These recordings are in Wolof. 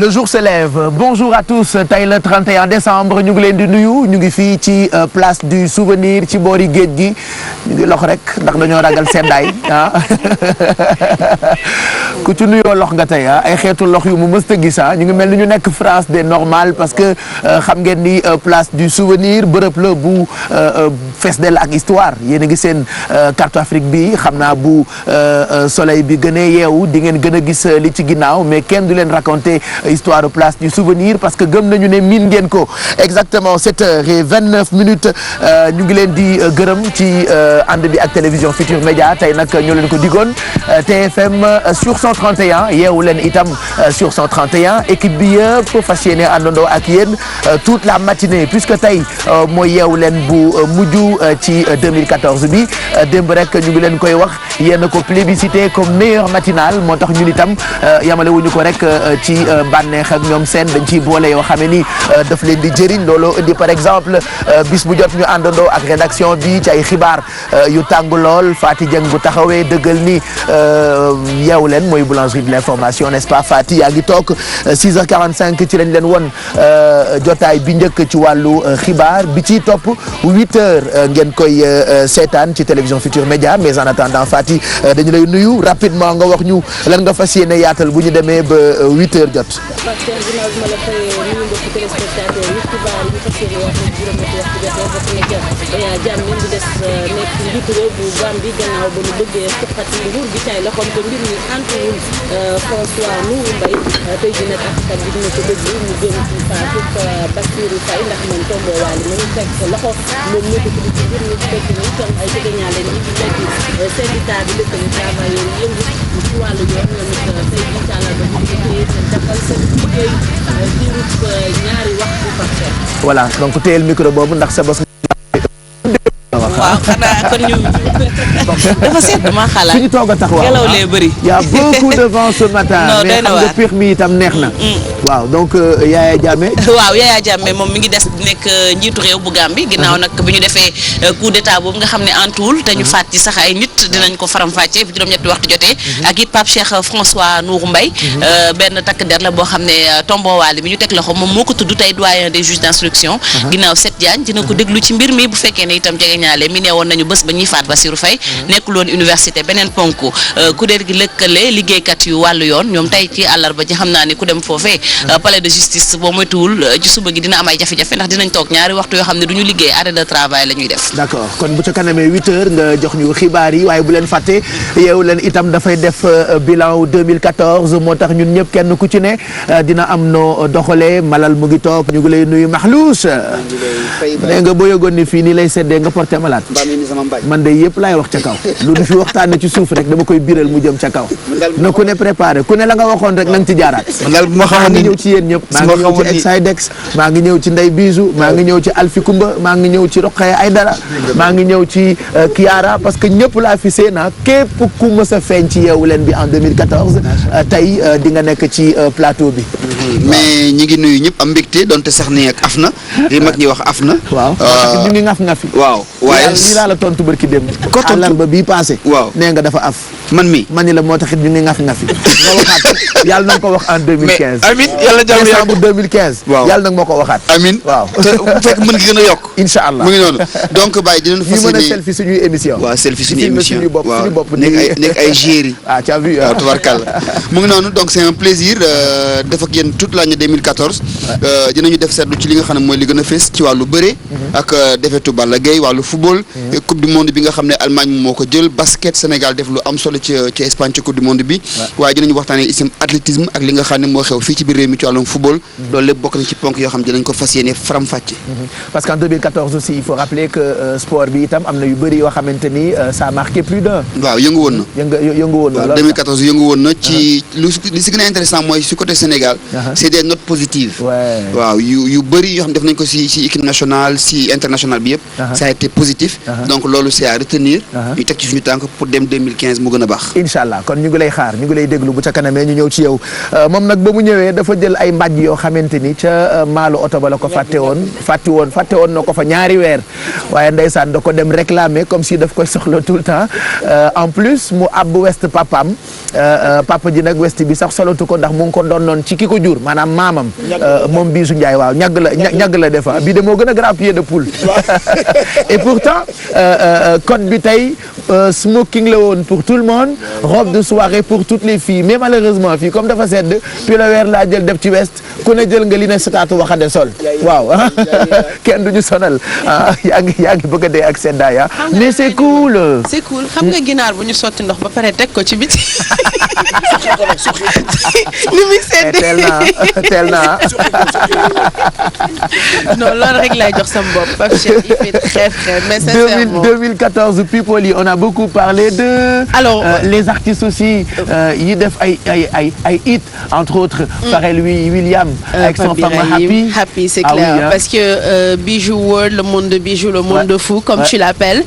Le jour se lève. Bonjour à tous. Tey le 31 décembre ñu ngi leen di nuyu ñu ngi fii ci place du souvenir ci boori géej gi ñu ngi lox rek ndax dañoo ragal seddaay ah ku ci nuyoo lox nga tey ay xeetu lox yu mu mësta gis ñu ngi mel ni ñu nekk France des normales parce que xam ngeen ni place du souvenir bërëb la bu fees del ak histoire yéen a ngi seen carte Afrique bi xam naa bu soleil bi gënee yeewu di ngeen gën a gis li ci ginnaaw mais kenn du leen raconter histoire place du souvenir parce que gëm nañu ne miin ngeen ko exactement 7h29 ñu ngi leen di gërëm ci ànd bi ak télévision Futur Média tey nag ñoo leen ko digoon TFM sur 131 yeewu leen itam sur 131 équipe bi yëpp fas yéene àndandoo ak yéen toute la matinée puisque tey mooy yeewu leen bu mujj ci 2014 bi démb rek ñu ngi leen koy wax yéen ko plébiscité comme meilleure matinale moo tax ñun itam yamale wuñu ko rek ci bànneex ak ñoom seen dañ ciy boole yoo xam ne ni daf leen di jëriñ looloo indi par exemple bis bu jot ñu àndandoo ak rédaction bi ci ay xibaar yu tàng lool Fati Dieng bu taxawee dëggal ni yeewu leen mooy boulangerie de l'information n'est-ce pas Fati yaa ngi toog 6h45 ci lañ leen won jotaay bi njëkk ci wàllu xibaar bi ci topp 8h ngeen koy seetaan ci télévision Futur Média mais en attendant Fati dañu lay nuyu rapidement nga wax ñu lan nga fas yéene yaatal bu ñu demee ba 8h jot. Jammeh di des nekk njiitu réew bu Gambie gannaaw ba ñu bëggee suqati nguur gi tay loxoom te mbir mi antuwul François Nourou Mbaye tey jii nag askan bi dina ko déglu mu jëm ci Fatou Bassirou Faye ndax moom tomboo waale ma ñu teg loxo moom ñoo ko tudd ci mbir mi fekk ni comme ay jegeñaale ñi di lekk syndicat bi lëkkale travailleurs yi yëngu ci wàllu yoon ñoom it tey jii tàllal ba ñu ngi téye seen taxal seen liggéey diirub ñaari waxtu par semaine. Voilà donc téyel micro boobu ndax sa bos. waaw xanaa kon ñu dafa seet dama xalaat fi ñu toog a tax waaw ngelaw lee bëri. y a beaucoup de vent ce matin. non mais xam nga pex mi itam neex na. waaw donc Yaya Jammeh. waaw Yaya Jammeh moom mi ngi des nekk njiitu réew bu Gambie ginnaaw nag bi ñu defee coup d'état boobu nga xam ne antuwul te ñu faat ci sax ay nit dinañ ko faram-fàccee bi juróom-ñetti waxtu jotee. ak it Pape Cheikh François Nourou Mbaye. benn takk der la boo xam ne tombowaale bi ñu teg loxo moom moo ko tudd tey doyen des juges d'instruction. ginnaaw Seth Diagne dina ko déglu ci mbir mi bu fekkee ne itam jege ñaale mi ne woon nañu bés ba ñuy faat Bassirou Faye nekkul woon université beneen ponk kuréel gi lëkkale liggéeykat yu wàllu yoon ñoom tey ci àllarba ji xam naa ni ku dem foofee palais de justice boo moytuwul ci suba gi dina am ay jafe-jafe ndax dinañ toog ñaari waxtu yoo xam ne du ñu liggéey arrêt de travail la ñuy def. d'accord kon bu ca kanamee 8h nga jox ñu xibaar yi waaye bu leen fàtte yeewu leen itam dafay def bilan 2014 moo tax ñun ñëpp kenn ku ci ne dina am noo doxalee malal mu ngi toog ñu ngi lay nuyu Maxluus nee nga boo yëgoon ni fii nii lay seddee nga porté malade man de yëpp laay wax ca kaw lu du fi waxtaane ci suuf rek dama koy biral mu jëm ca kaw na ku ne préparé ku ne la nga waxoon rek na nga ci jaaraat maa ngi ñëw ci yéen ñëpp maa ngi ñëw ci Exidex maa ngi ñëw ci Ndey Bisu maa ngi ñëw ci Alfi Kumba maa ngi ñëw ci Rokhaya Aydara maa ngi ñëw ci Kiara parce que ñëpp laa fi séena képp ku mës a feeñ ci yeewu leen bi en 2014 tey di nga nekk ci plateau bi mais ñi ngi nuyu ñëpp am mbégte donte sax ni ak af na li mag ñi wax af na waaw ñu ngi ngaf-ngafi waaw waaye lii laa la tontu barki démb ko tontu àllarba bii passé waaw nee nga dafa af man mi ni la moo taxit ñu ngi ngaf-ngafi nga waxaat yàlla na nga ko wax en 2015 amin yàlla jàmm décembre 2015 waaw yàlla nag moo ko waxaat amin waaw te fekk mën gi gën a yokk incha allah mu ngi noonu donc Baye dinañu fas ñu mën a yéene selfie suñuy émission waaw selfie suñuy émission suñu bopp nekk ay géri ah tu as vu waaw tubarkalla mu ngi noonu donc c'est un plaisir def ak yéen toute l'année 2014 dinañu def seetlu ci li nga xam ne mooy li gën a fees ci wàllu bëre ak defetu Balla Gaye wàllu football coupe du monde bi nga xam ne Allemagne moo ko jël basket Sénégal def lu am solo ci Espagne ci coupe du monde bi waaye dinañu waxtaanee isim athlétisme ak li nga xam ne moo xew fii ci biir réew mi ci wàllum football loolu lépp bokk na ci ponk yoo xam ne dinañ ko fas yéene faram-fàcce parce qu'en 2014 aussi il faut rappeler que sport bi itam am na yu bëri yoo xamante ni ça a marqué plus d'un waaw yëngu woon na yëngu woon na 2014 yëngu woon na ci li si gën a intéressant mooy si côté Sénégal c'est des notes positives waaw yu bëri yoo xam ne def nañ ko si équipe nationale si internationale bi yëpp ça a été positif objectifs. Donc loolu c'est à retenir. ñu teg ci suñu tànk pour dem 2015 mu gën a baax. incha allah kon ñu ngi lay xaar ñu ngi lay déglu bu ca kanamee ñu ñëw ci yow moom nag ba mu ñëwee dafa jël ay mbàjj yoo xamante ni ca maalu oto ba la ko fàtte woon na ko fa ñaari weer waaye ndeysaan da ko dem réclamer comme si daf koy soxla tout le temps en plus mu àbb west papam papa ji nag west bi sax solatu ko ndax mu ngi ko doon noon ci ki ko jur maanaam maamam moom Bijou Ndiaye waaw ñagg la defa bii de moo gën a grand pied de poule et pourtant code bi tey smoking la woon pour tout le monde robe de soirée pour toutes les filles mais malheureusement fii comme dafa sedd puis la weer laa jël def ci west ku ne jël nga li ne sataatu waxande sol waaw kenn duñu sonal yaa ngi bëgg a dee ak seddaaya mais c'est cool xam nga ginaar bu ñu sotti ndox ba pare teg ko ci biti ni muy seddee teel naa non loolu rek lay jox sam bopp Pape Cheikh il fait très frais mais sincèrement 2014 people yi on a beaucoup parlé de les artistes aussi yi def ay hit entre autres Pharrell William avec son fameux Happy c'est clair parce que Bijou World le monde de Bijou le monde de fou comme tu l'appelles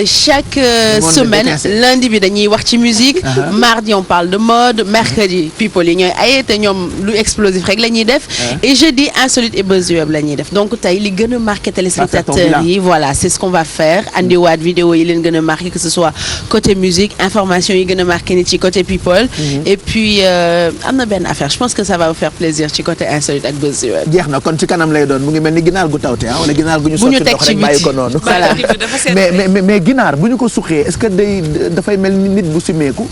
chaque semaine lundi bi dañuy wax ci musique mardi on parle de mode mercredi people yi ñooy aye te ñoom lu explosif rek la ñuy def et jeudi insolite et buzzweb la ñuy def donc tey li gën a marqué téléspectateurs yi voilà c'est ce qu'on va faire andiwaat vidéo yi leen gën a marqué que ce soit côté musique information yi gën a marqué nit ci côté people et puis am na benn affaire je pense que ça va vous faire plaisir ci côté insolite ak buzzweb jeex na kon ci kanam lay doon mu ngi mel ni ginaar gu tawte wala ginaar gu ñu sotti ndox rek bàyyi ko noonu voilà mais ginaar bu ñu ko suqee est-ce que dafay mel ni nit bu simeeku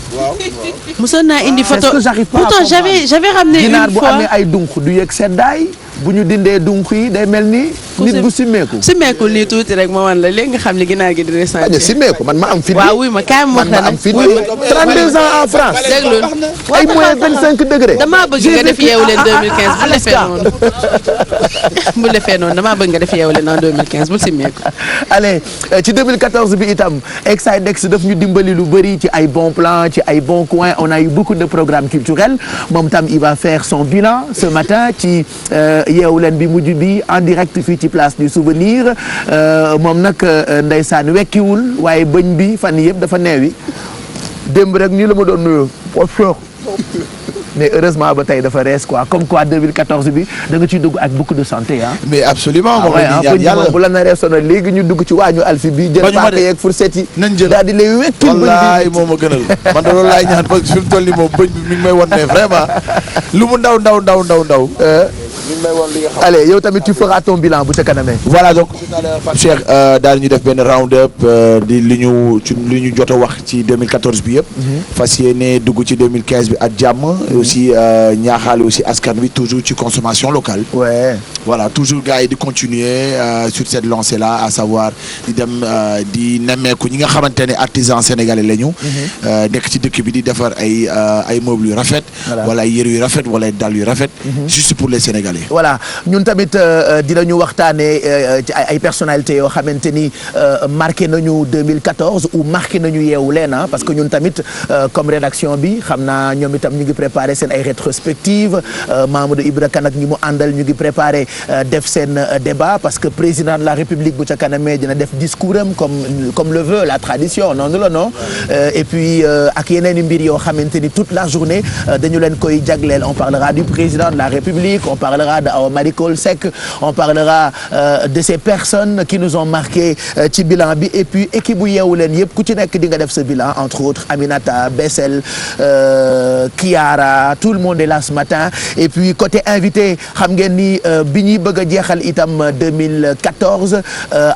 mosoon naa indi photo pourtant j'avais ramené ginaar une bu fois amee ay dunq du yëg seddaay bu ñu dindee dunq yi day mel ni nit bu simeeku simeeku nii tuuti rek ma wan la léegi nga xam ne ginaar gi di ressentir simeeku man ma am fit waaw wuy ma kaay ma wax la nag 32 ans en France déglu ay moins 25 degrés damaa bëgg nga def yeewu leen 2015 bu defee noonu damaa bëgg nga def yeewu leen en 2015 bul simeeku allez ci 2014 bi itam Exidex daf ñu dimbali lu bëri ci ay bons plans ci ay bons coins on a eu beaucoup de programmes culturels moom tam il va faire son bilan ce matin ci yeewu leen bi mujj bi en direct fii ci place du souvenir moom nag ndeysaan wekkiwul waaye bëñ bi fan yëpp dafa neewi démb rek nii la ma doon nuyoo mais heureusement ba tey dafa rees quoi comme quoi 2014 bi da nga ciy dugg ak beaucoup de santé ah. mais absolument moom la ñuy ñaan yàlla bu la naree sonal léegi ñu dugg ci waañu alfi bi jël paaka yeeg fourchette yi nañ jël daal di lay wekkil wallaay moom a gënal man de loolu laay ñaan parce que fi mu toll nii moom bëñ bi mi ngi may wan ne vraiment lu mu ndaw allez yow tamit tu feras ton bilan bu ca kanamee. voilà donc tout à l'heure Pape Cheikh daal ñu def benn round up di li ñu jot a wax ci 2014 bi yëpp. fas yéene dugg ci 2015 bi ak jàmm. aussi ñaaxaale aussi askan wi toujours ci consommation locale. ouais. voilà toujours gars yi di continuer sur cette lancée là à savoir di dem di nemmeeku ñi nga xamante ne artisans sénégalais la ñu. nekk ci dëkk bi di defar ay meubles yu rafet. wala ay yëre yu rafet wala ay dàll yu rafet. juste pour les Sénégalais. voilà ñun tamit dinañu waxtaanee ci ay personnalités yoo xamante ni marqué nañu 2014 ou marqué nañu yeewu leen parce que ñun tamit comme rédaction bi xam naa ñoom itam ñu ngi préparé seen ay rétrospectives Mamadou Ibra Kane ak ñi mu àndal ñu ngi préparé def seen débat parce que président de la République bu ca kanamee dina def discours am comme le veut la tradition noonu la non et puis ak yeneen i mbir yoo xamante ni toute la journée dañu leen koy jagleel on parlera du président de la République on parlera de Awa Marie Coll Seck on parlera de ces personnes qui nous ont marqué ci bilan bi et puis équipe bu yeewu leen yëpp ku ci nekk di nga def ce bilan entre autres Aminata Bessel Kiara tout le monde est là ce matin et puis côté invité xam ngeen ni bi ñuy bëgg a jeexal itam 2014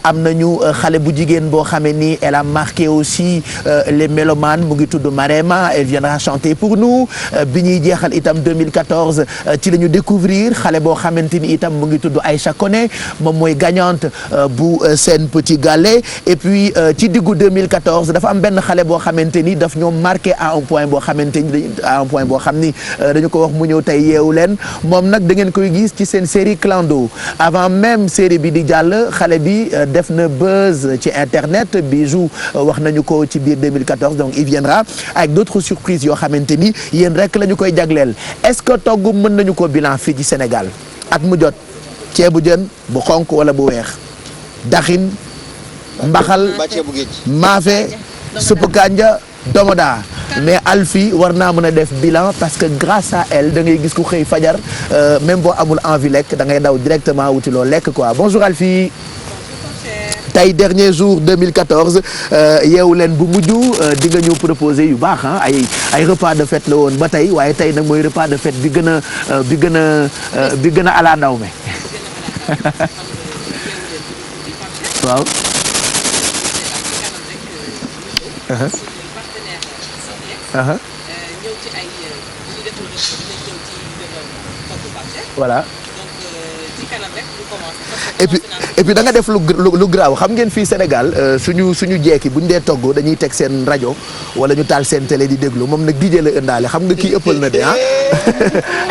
am nañu xale bu jigéen boo xamee ni elle a marqué aussi les mélomanes mu ngi tudd Marema elle viendra chanter pour nous bi ñuy jeexal itam 2014 ci la ñu découvrir xale boo xamante ni itam mu ngi tudd Aïcha Koné moom mooy gagnante bu Sen Petit Gallé et puis ci diggu 2014 dafa am benn xale boo xamante ni daf ñoo marqué à un point boo xamante ni dañu ko wax mu ñëw tey yeewu leen moom nag da ngeen koy gis ci seen série Clando avant même série bi di jàll xale bi def na buzz ci internet Bijou wax nañu ko ci biir 2014 donc il viendra avec d'autres surprises yoo xamante ni yéen rek la ñu koy jagleel est-ce que togg mën nañu ko bilan fii ci Sénégal at mu jot ceebu jën bu xonk wala bu weex daxin mbaxal maafe supp kanja domoda mais Alfie war naa mën a def bilan parce que grâce à elle da ngay gis ku xëy fajar même boo amul envie lekk da ngay daw directement wuti loo lekk quoi bonjour Alfie. tey dernier jour 2014 yeewu leen bu mujj di nga ñu proposer yu baax ah ay repas de fête la woon ba tey waaye tey nag mooy repas de fête bi gën a ala ndaw me waaw. voilà. et puis da nga def lu graaw xam ngeen fii Sénégal suñu jekki bu ñu dee togg dañuy teg seen rajo wala ñu taal seen télé di déglu moom nag DJ la ëndaale xam nga kii ëppal na de ah.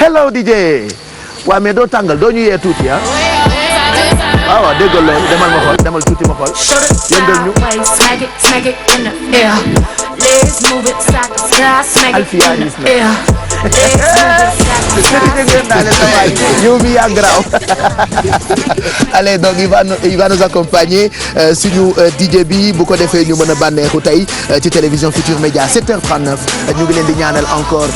hello DJ. waaw mais doo tàngal doo ñu yee tuuti ah. waaw déggal loolu demal ma xool demal tuuti ma xool. yëngal ñu. Alfia gis na. yow mi yaa garaaw. allez donc il va nous accompagner suñu DJ bi bu ko defee ñu mën a bànneexu tey ci télévision Futur Média 7h39 ñu ngi leen di ñaanal encore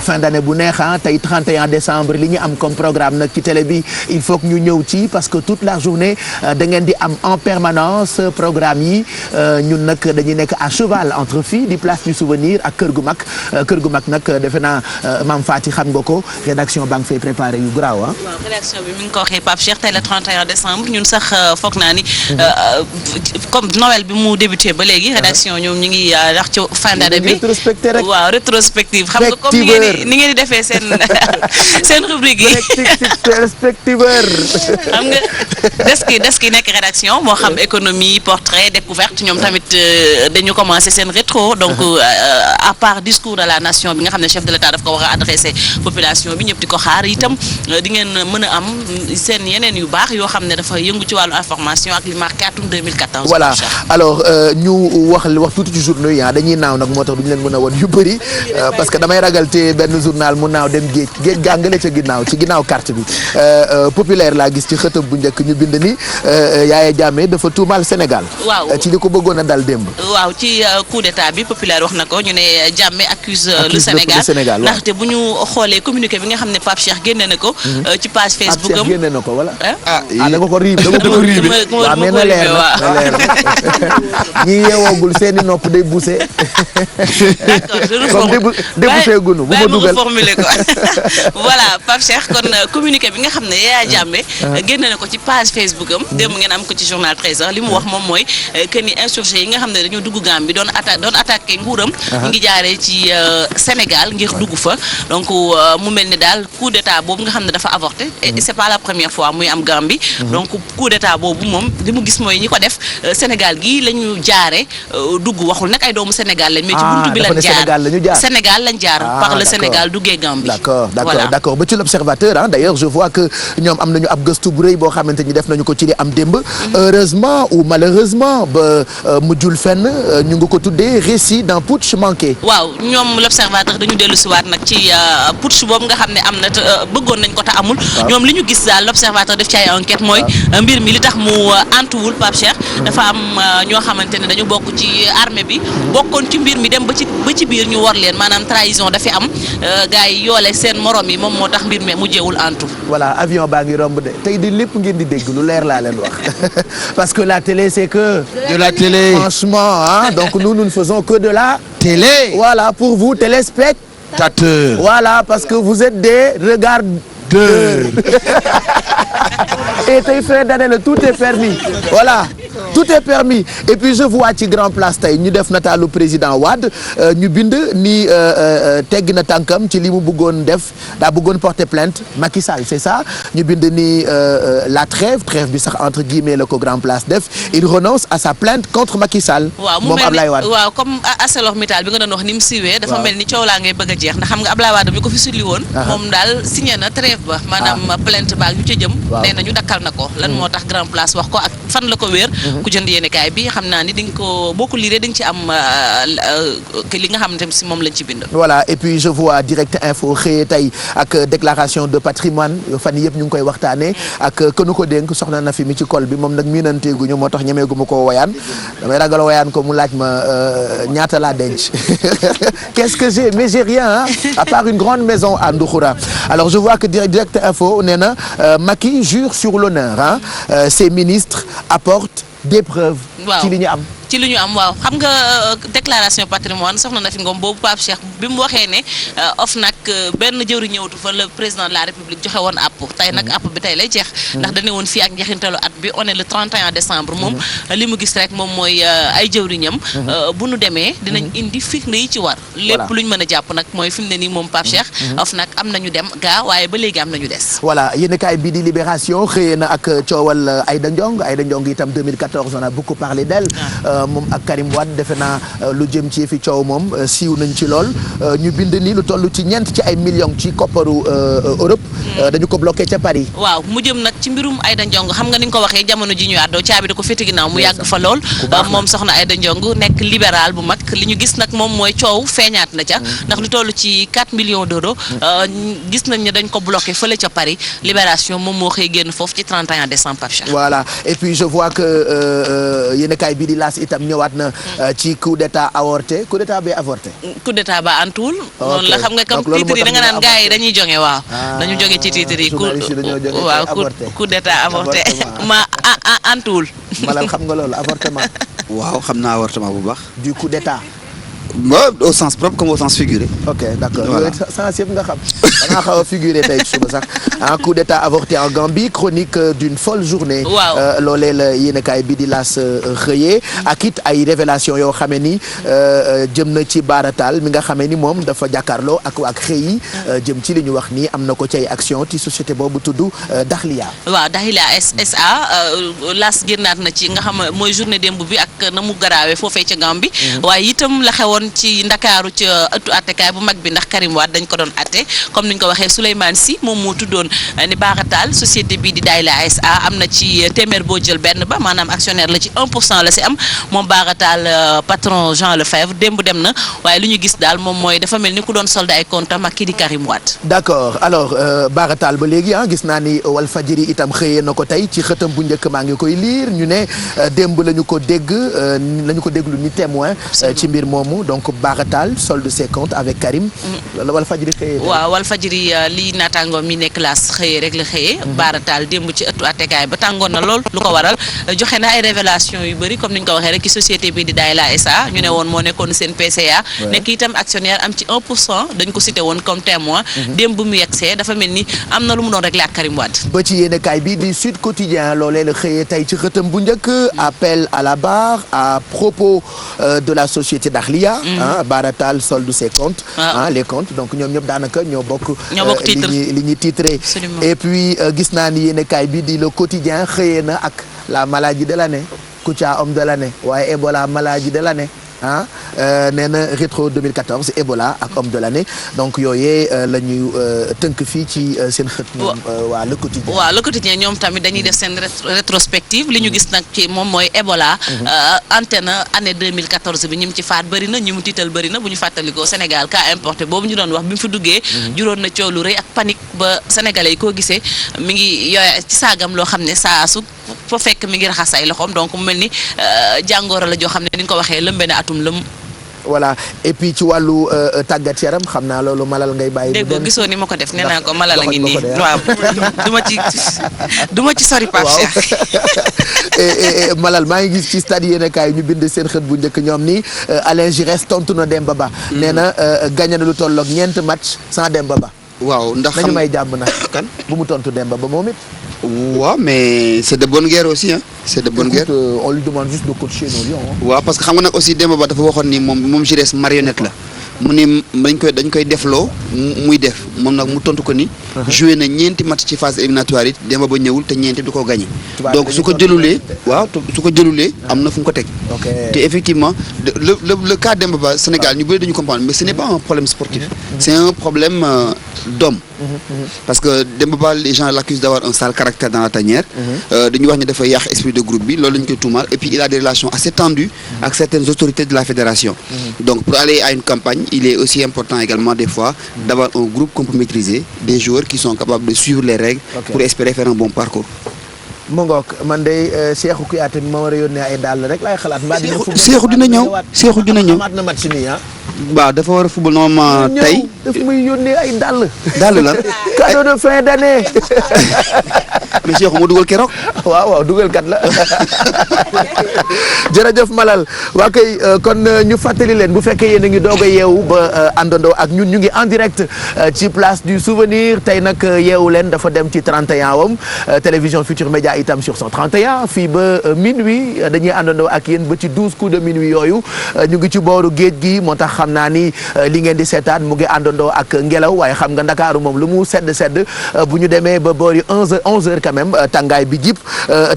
fin d'année bu neex tey 31 décembre li ñu am comme programme nag ci télé bi il faut que ñu ñëw ci parce que toute la journée da ngeen di am en permanence programme yi ñun nag dañuy nekk à cheval entre fii di place du souvenir ak kër gu mag nag defe naa Mame Faty xam nga ko rédaction baa ngi fay préparé yu garaaw ah. waaw rédaction bi mi ngi ko waxee Pape Cheikh tey le 31 décembre ñun sax foog naa ni comme Noël bi mu débuté ba léegi rédaction ñoom ñu ngi wax ci fin d'année bi rétrospecté rek waaw rétrospective xam nga comme ni ngeen di defee seen rubrique yi rétrospectiveur xam nga des ki nekk rédaction moo xam économie portrait découverte ñoom tamit dañu commencé seen rétro donc à part discours de la nation bi nga xam ne chef de l'État daf ko war a adressé population bi ñëpp di ko xaar itam di ngeen mën a am seen yeneen yu baax yoo xam ne dafa yëngu ci wàllu information ak li marqué atum 2014. voilà alors ñu wax tuuti ci journaux yi dañuy naaw nag moo tax duñu leen mën a won yu bëri parce que damay ragal te benn journal mu naaw dem géej gàngale ca ginnaaw ci ginnaaw carte bi populaire laa gis ci xëtëb bu njëkk ñu bind ni Yaya Jammeh dafa tuumal Sénégal. waaw ci li ko bëggoon a dal démb. waaw ci coup d'état bi populaire wax na ko ñu ne Jammeh accuse le Sénégal ndaxte bu ñu xoolee communiqué bi nga xam ne Pape Cheikh génne na ko ci page Facebook am Pape Cheikh génne na ko wala. da nga ko riib waaw mais na leer na leer ñi yeewoogul seeni nopp day buuse. d'accord comme débouché gunu bu ma dugal formulé ko voilà Pape Cheikh kon communiqué bi nga xam ne Yaya Jammeh génne na ko ci page Facebook am démb ngeen am ko ci journal 13h li mu wax moom mooy que ni insurgés yi nga xam ne dañoo dugg Gambie doon attaqué nguuram ñu ngi jaaree ci Sénégal ngir dugg fa donc mu mel ni daal coup d'état boobu nga xam ne dafa avorté et c'est pas la première fois muy am Gambie donc coup d'état boobu moom li mu gis mooy ñi ko def Sénégal gii la ñu jaare dugg waxul nag ay doomu Sénégal lañ mais ci buntu bi lañ jaar Sénégal lañ jaar par le Sénégal duggee Gambie d'accord ba ci l'observateur d'ailleurs je vois que ñoom am nañu ab gëstu bu rëy boo xamante ni def nañu ko ci li am démb heureusement ou malheureusement ba mujjul fenn ñu ngi ko tuddee récit d'un putsch manqué. waaw ñoom l'observateur dañu dellu si waat nag ci putsch boobu nga xam ne am na te bëggoon nañ ko te amul. ñoom li ñu gis daal l'observateur def ci ay enquête mooy mbir mi li tax mu antuwul Pape Cheikh dafa am ñoo xamante ne dañu bokk ci armée bi bokkoon ci mbir mi dem ba ci biir ñu war leen maanaam trahison dafi am gars yi yoole seen morom yi moom moo tax mbir mi mujjeewul antu. voilà avion baa ngi romb de tey di lépp ngeen di dégg lu leer laa leen wax parce que la télé c'est que de la télé franchement donc nous ne faisons que de la télé. Voilà pour vous téléspectateurs. Voilà parce que vous êtes des regardeurs. Et tey fin d'année tout est permis. Voilà. Tout est permis et puis je vois ci grand place tey ñu def nataalu président Wade ñu bind ni tegg na tànkam ci li mu bëggoon def daa bëggoon porter plainte Macky Sall c'est ça ñu bind ni la trêve bi sax entre guillemets la ko grand place def il renonce à sa plainte contre Macky Sall. waaw mu mel ni waaw comme ArcelorMittal bi nga doon wax ni mu siiwee. dafa mel ni coow laa ngay bëgg a jeex ndax xam nga Ablaye Wade bi ko fi sulli woon. moom daal signé na trêve ba. maanaam plainte ba ñu ca jëm nee na ñu dakkal na ko lan moo tax Grand Place wax ko ak fan la ko wéer ku jënd yéenekaay bi xam naa ni di nga ko boo ko liiree di nga ci am li nga xamante si moom lañ ci bind. voilà et puis je vois Direct Info xëyee tey ak déclaration de patrimoine fan yëpp ñu ngi koy waxtaanee ak kënu ko dénk soxna na fi mi ci col bi moom nag miinanteeguñu moo tax ñemeegu ma koo woyaan damay ragal woyaan ko mu laaj ma ñaata laa denc qu'est-ce que j'ai mais j'ai rien à part une grande maison à Ndoukoura. Alors je vois que Direct Info nee na Macky jure sur l'honneur ses ministres apportent des preuves. ci li ñu am. ci li ñu am waaw xam nga déclaration patrimoine soxna na fi ngoom boobu Pape Cheikh bi mu waxee ne OFNAC benn jëwri ñëwatu fa le président de la République joxe woon app tey nag app bi tey lay jeex ndax dañu woon fii ak njeexintalu at bi on est le 31 décembre moom li mu gis rek moom mooy ay jëwriñam bu nu demee dinañ indi firnde yi ci war lépp lu ñu mën a jàpp nag mooy fi mu ne nii moom Pape Cheikh OFNAC am nañu dem gaa waaye ba léegi am nañu des. voilà yéenekaay bi di Libération xëyee na ak coowal Aïda Ndiong itam 2014 on a beaucoup parlé d'elle moom ak Karim Wade defe naa lu jëm ci fi coow moom siiw nañ ci lool ñu bind ni lu toll ci ñeent ci ay millions ci kopparu Europe dañu ko bloqué ca Paris. waaw mu jëm nag ci mbirum Aïda Ndiong xam nga ni nga ko waxee jamono ji ñu àddoo caabi da ko féete ginnaaw mu yàgg fa lool moom soxna Aïda Ndiong nekk libéral bu mag li ñu gis nag moom mooy coow feeñaat na ca ndax lu toll ci 4 millions d'euros gis nañ ne dañ ko bloqué fële ca Paris Libération moom moo xëy génn foofu ci 31 décembre Pape Cheikh. voilà et puis je vois que yéenekaay bi di L'As itam ñëwaat na ci coup d'état avorté coup d'état bi avorté. coup d'état ba antuwul. noonu la xam nga comme titre yi da nga naan gars yi dañuy joŋe waaw. dañu jóge ci titre yi. waaw coup d'état avorté ma antuwul. Malal xam nga loolu avortement. waaw xam naa avortement bu baax. du coup d'état. au sens propre comme au sens figuré. ok d'accord voilà sens yëpp nga xam. da ngaa xaw a figuré tey suba sax un coup d'état avorté en Gambie chronique d'une folle journée. waaw loolee la yéenekaay bi di L'As xëyee ak it ay révélation yoo xamee ni jëm na ci baarataal mi nga xamee ni moom dafa jàkkaarloo ak xëy yi jëm ci li ñu wax ni am na ko ci ay action ci société boobu tudd Dakhlia. waaw Dakhlia SA L'As génnaat na ci nga xam mooy journée démb bi ak na mu garaawee foofee ca Gambie. waaye itam la xewoon ci Ndakaaru ci ëttu attekaay bu mag bi ndax Karim Wade dañ ko doon atte comme ni ñu ko waxee Souleymane Sy moom moo tuddoon ni baarataal société bi di Dakhlia SA am na ci téeméer boo jël benn ba maanaam actionnaire la ci 1% la si am moom baarataal patron Jean Lefebvre démb dem na waaye lu ñu gis daal moom mooy dafa mel ni ku doon solde ay comptam ak kii di Karim Wade. d'accord alors baarataal ba léegi gis naa ni Walfadjri itam xëyee na ko tey ci xëtam bu njëkk maa ngi koy liir ñu ne démb la ñu ko déglu ni témoin ci mbir moomu donc baarataal solde ses comptes avec Karim. la Walfadjri xëyee. waaw Walfadjri li naataango mi nekk L'As xëyee rek la xëyee. baarataal démb ci ëttu attekaay ba tàngoon na lool lu ko waral joxe na ay révélation yu bëri comme ni ñu ko waxee rek ci société bi di Dakhlia SA ñu ne woon moo nekkoon seen PCA. nekk itam actionnaire am ci 1% dañ ko cité woon comme témoin. démb bu mu yegsee dafa mel ni am na lu mu doon réglé ak Karim Wade. ba ci yéenekaay bi di Sud Quotidien loolee la xëyee tey ci xëtam bu njëkk appel à la barre à propos de la société Dakhlia. baarataal solde ses comptes. les comptes donc ñoom ñëpp daanaka ñoo bokk. titre li ñuy titré. et puis gis naa ni yéenekaay bi di Le Quotidien xëyee na ak la maladie de l'année Kouthia homme de l'année waaye Ebola maladie de l'année nee na rétro 2014 Ebola ak homme de l'année donc yooyee la ñu tënk fii ci seen xët ñoom waa Le Quotidien. waaw Le Quotidien ñoom tamit dañuy def seen rétrospective li ñu gis nag ci moom mooy Ebola. antenne année 2014 bi ñi mu ci faat bëri na ñi mu tiital bëri na bu ñu fàttalikoo Sénégal cas importé boobu ñu doon wax bi mu fi duggee. juróon na coow lu rëy ak panique ba sénégalais yi koo gisee mi ngi yooya ci saagam loo xam ne saa su fa fekk mi ngi raxas ay loxoom donc mu mel ni jàngoro la joo xam ne ni nga ko waxee lëmbe na atum lëm. voilà et puis ci wàllu tàggat yaram xam naa loolu malal ngay bàyyi. déggoo gisoo ni ma ko def nee naa ko malal a ngi nii waaw du ma ci sori Pape Cheikh. malal maa ngi gis ci stade yéenekaay ñu bind seen xët bu njëkk ñoom ni Alain Giresse tontu na Demba Ba. nee na gagné na lu tolloog 4 match sans Demba Ba. waaw ndax nañu may jàmm nag. kan bu mu tontu Demba Ba moom it. waaw mais c'est de bonne guerre aussi c'est de bonne guerre. on lui demande juste de coacher nos lions. waaw parce que xam nga nag aussi Demba Ba dafa waxoon ni moom Giresse marionnette la mu ni dañ koy defloo muy def moom nag mu tontu ko ni. joué na 4 match ci phase éliminatoire yi Demba Ba ñëwul te 4 du ko gagné. donc su ko jëlulee am na fu mu ko teg. te effectivement le cas Demba Ba Sénégal ñu bëri dañu comprendre mais ce n'est pas un problème sportif. c'est un problème d'homme. Parce que Demba Ba les gens l'accusent d'avoir un sale caractère dans la tanière. dañuy wax ni dafa yàq esprit de groupe bi loolu lañu koy tuumaal et puis il a des relations assez tendues avec certaines autorités de la fédération. Donc pour aller à une campagne il est aussi important également des fois d'avoir un groupe qu'on peut maîtriser, des joueurs qui sont capables de suivre les règles pour espérer faire un bon parcours. mu ngoog man de Cheikhou Kouyaté mi ma war a yónnee ay dàll rek laay xalaat. mbaa dina football Cheikhou dina ñëw Cheikhou dina ñëw. amaat na match nii ah. waaw dafa war a football normalement tey. daf muy yónnee ay dàll. dàll lan. cadeau de fin d'année. mais Cheikhou moo dugal keroog. waaw dugal kat la. jërëjëf Malal waa kay kon ñu fàttali leen bu fekkee yéen a ngi doog a yeewu ba àndandoo ak ñun ñu ngi en direct ci place du souvenir tey nag yeewu leen dafa dem ci 31 wam télévision Futur Média itam sur 131 fii ba minuit dañuy àndandoo ak yéen ba ci 12 coups de minuit yooyu ñu ngi ci booru géej gi moo tax xam naa ni li ngeen di seetaan mu ngi àndandoo ak ngelaw waaye xam nga Ndakaaru moom lu mu sedd bu ñu demee ba boori 11h quand même tàngaay bi jip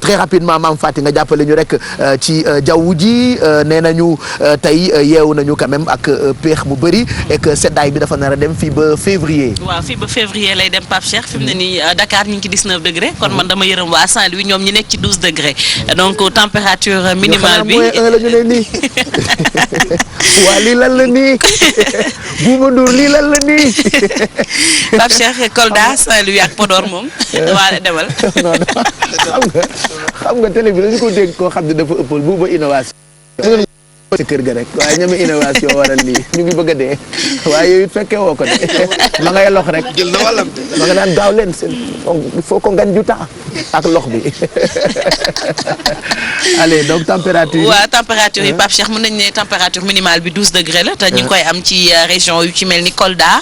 très rapidement maam Fati nga jàppale ñu rek ci jaww ji nee nañu tey yeewu nañu quand même ak péex mu bëri et que seddaay bi dafa nar a dem fii ba février. waaw fii ba février lay dem Pape Cheikh fi mu ne nii Dakar ñu ngi ci 19 degré kon man dama yërëm waa Saint-Louis ñoom ñi nekk ci 12 degré donc température minimale bi la ñu ne nii waa lii lan la nii Bouba Ndour lii lan la nii. Pape Cheikh Kolda Saint-Louis ak Podor moom waa demal. non xam nga télé bi dañu ko dégg koo xam ne dafa ëppal Bouba innovation. ci kër ga rek waaye ñame innovation waral lii ñu ngi bëgg a dee waaye yooyu it fekkee woo ko de ma ngay lox rek jël na wàllam ma nga naan gaaw leen seen il faut ko ngan ju temps ak lox bi allez donc température yi. waaw température yi Pape Cheikh mën nañu ne température minimale bi 12 degré la te ñu ngi koy am ci région yu ci mel ni Kolda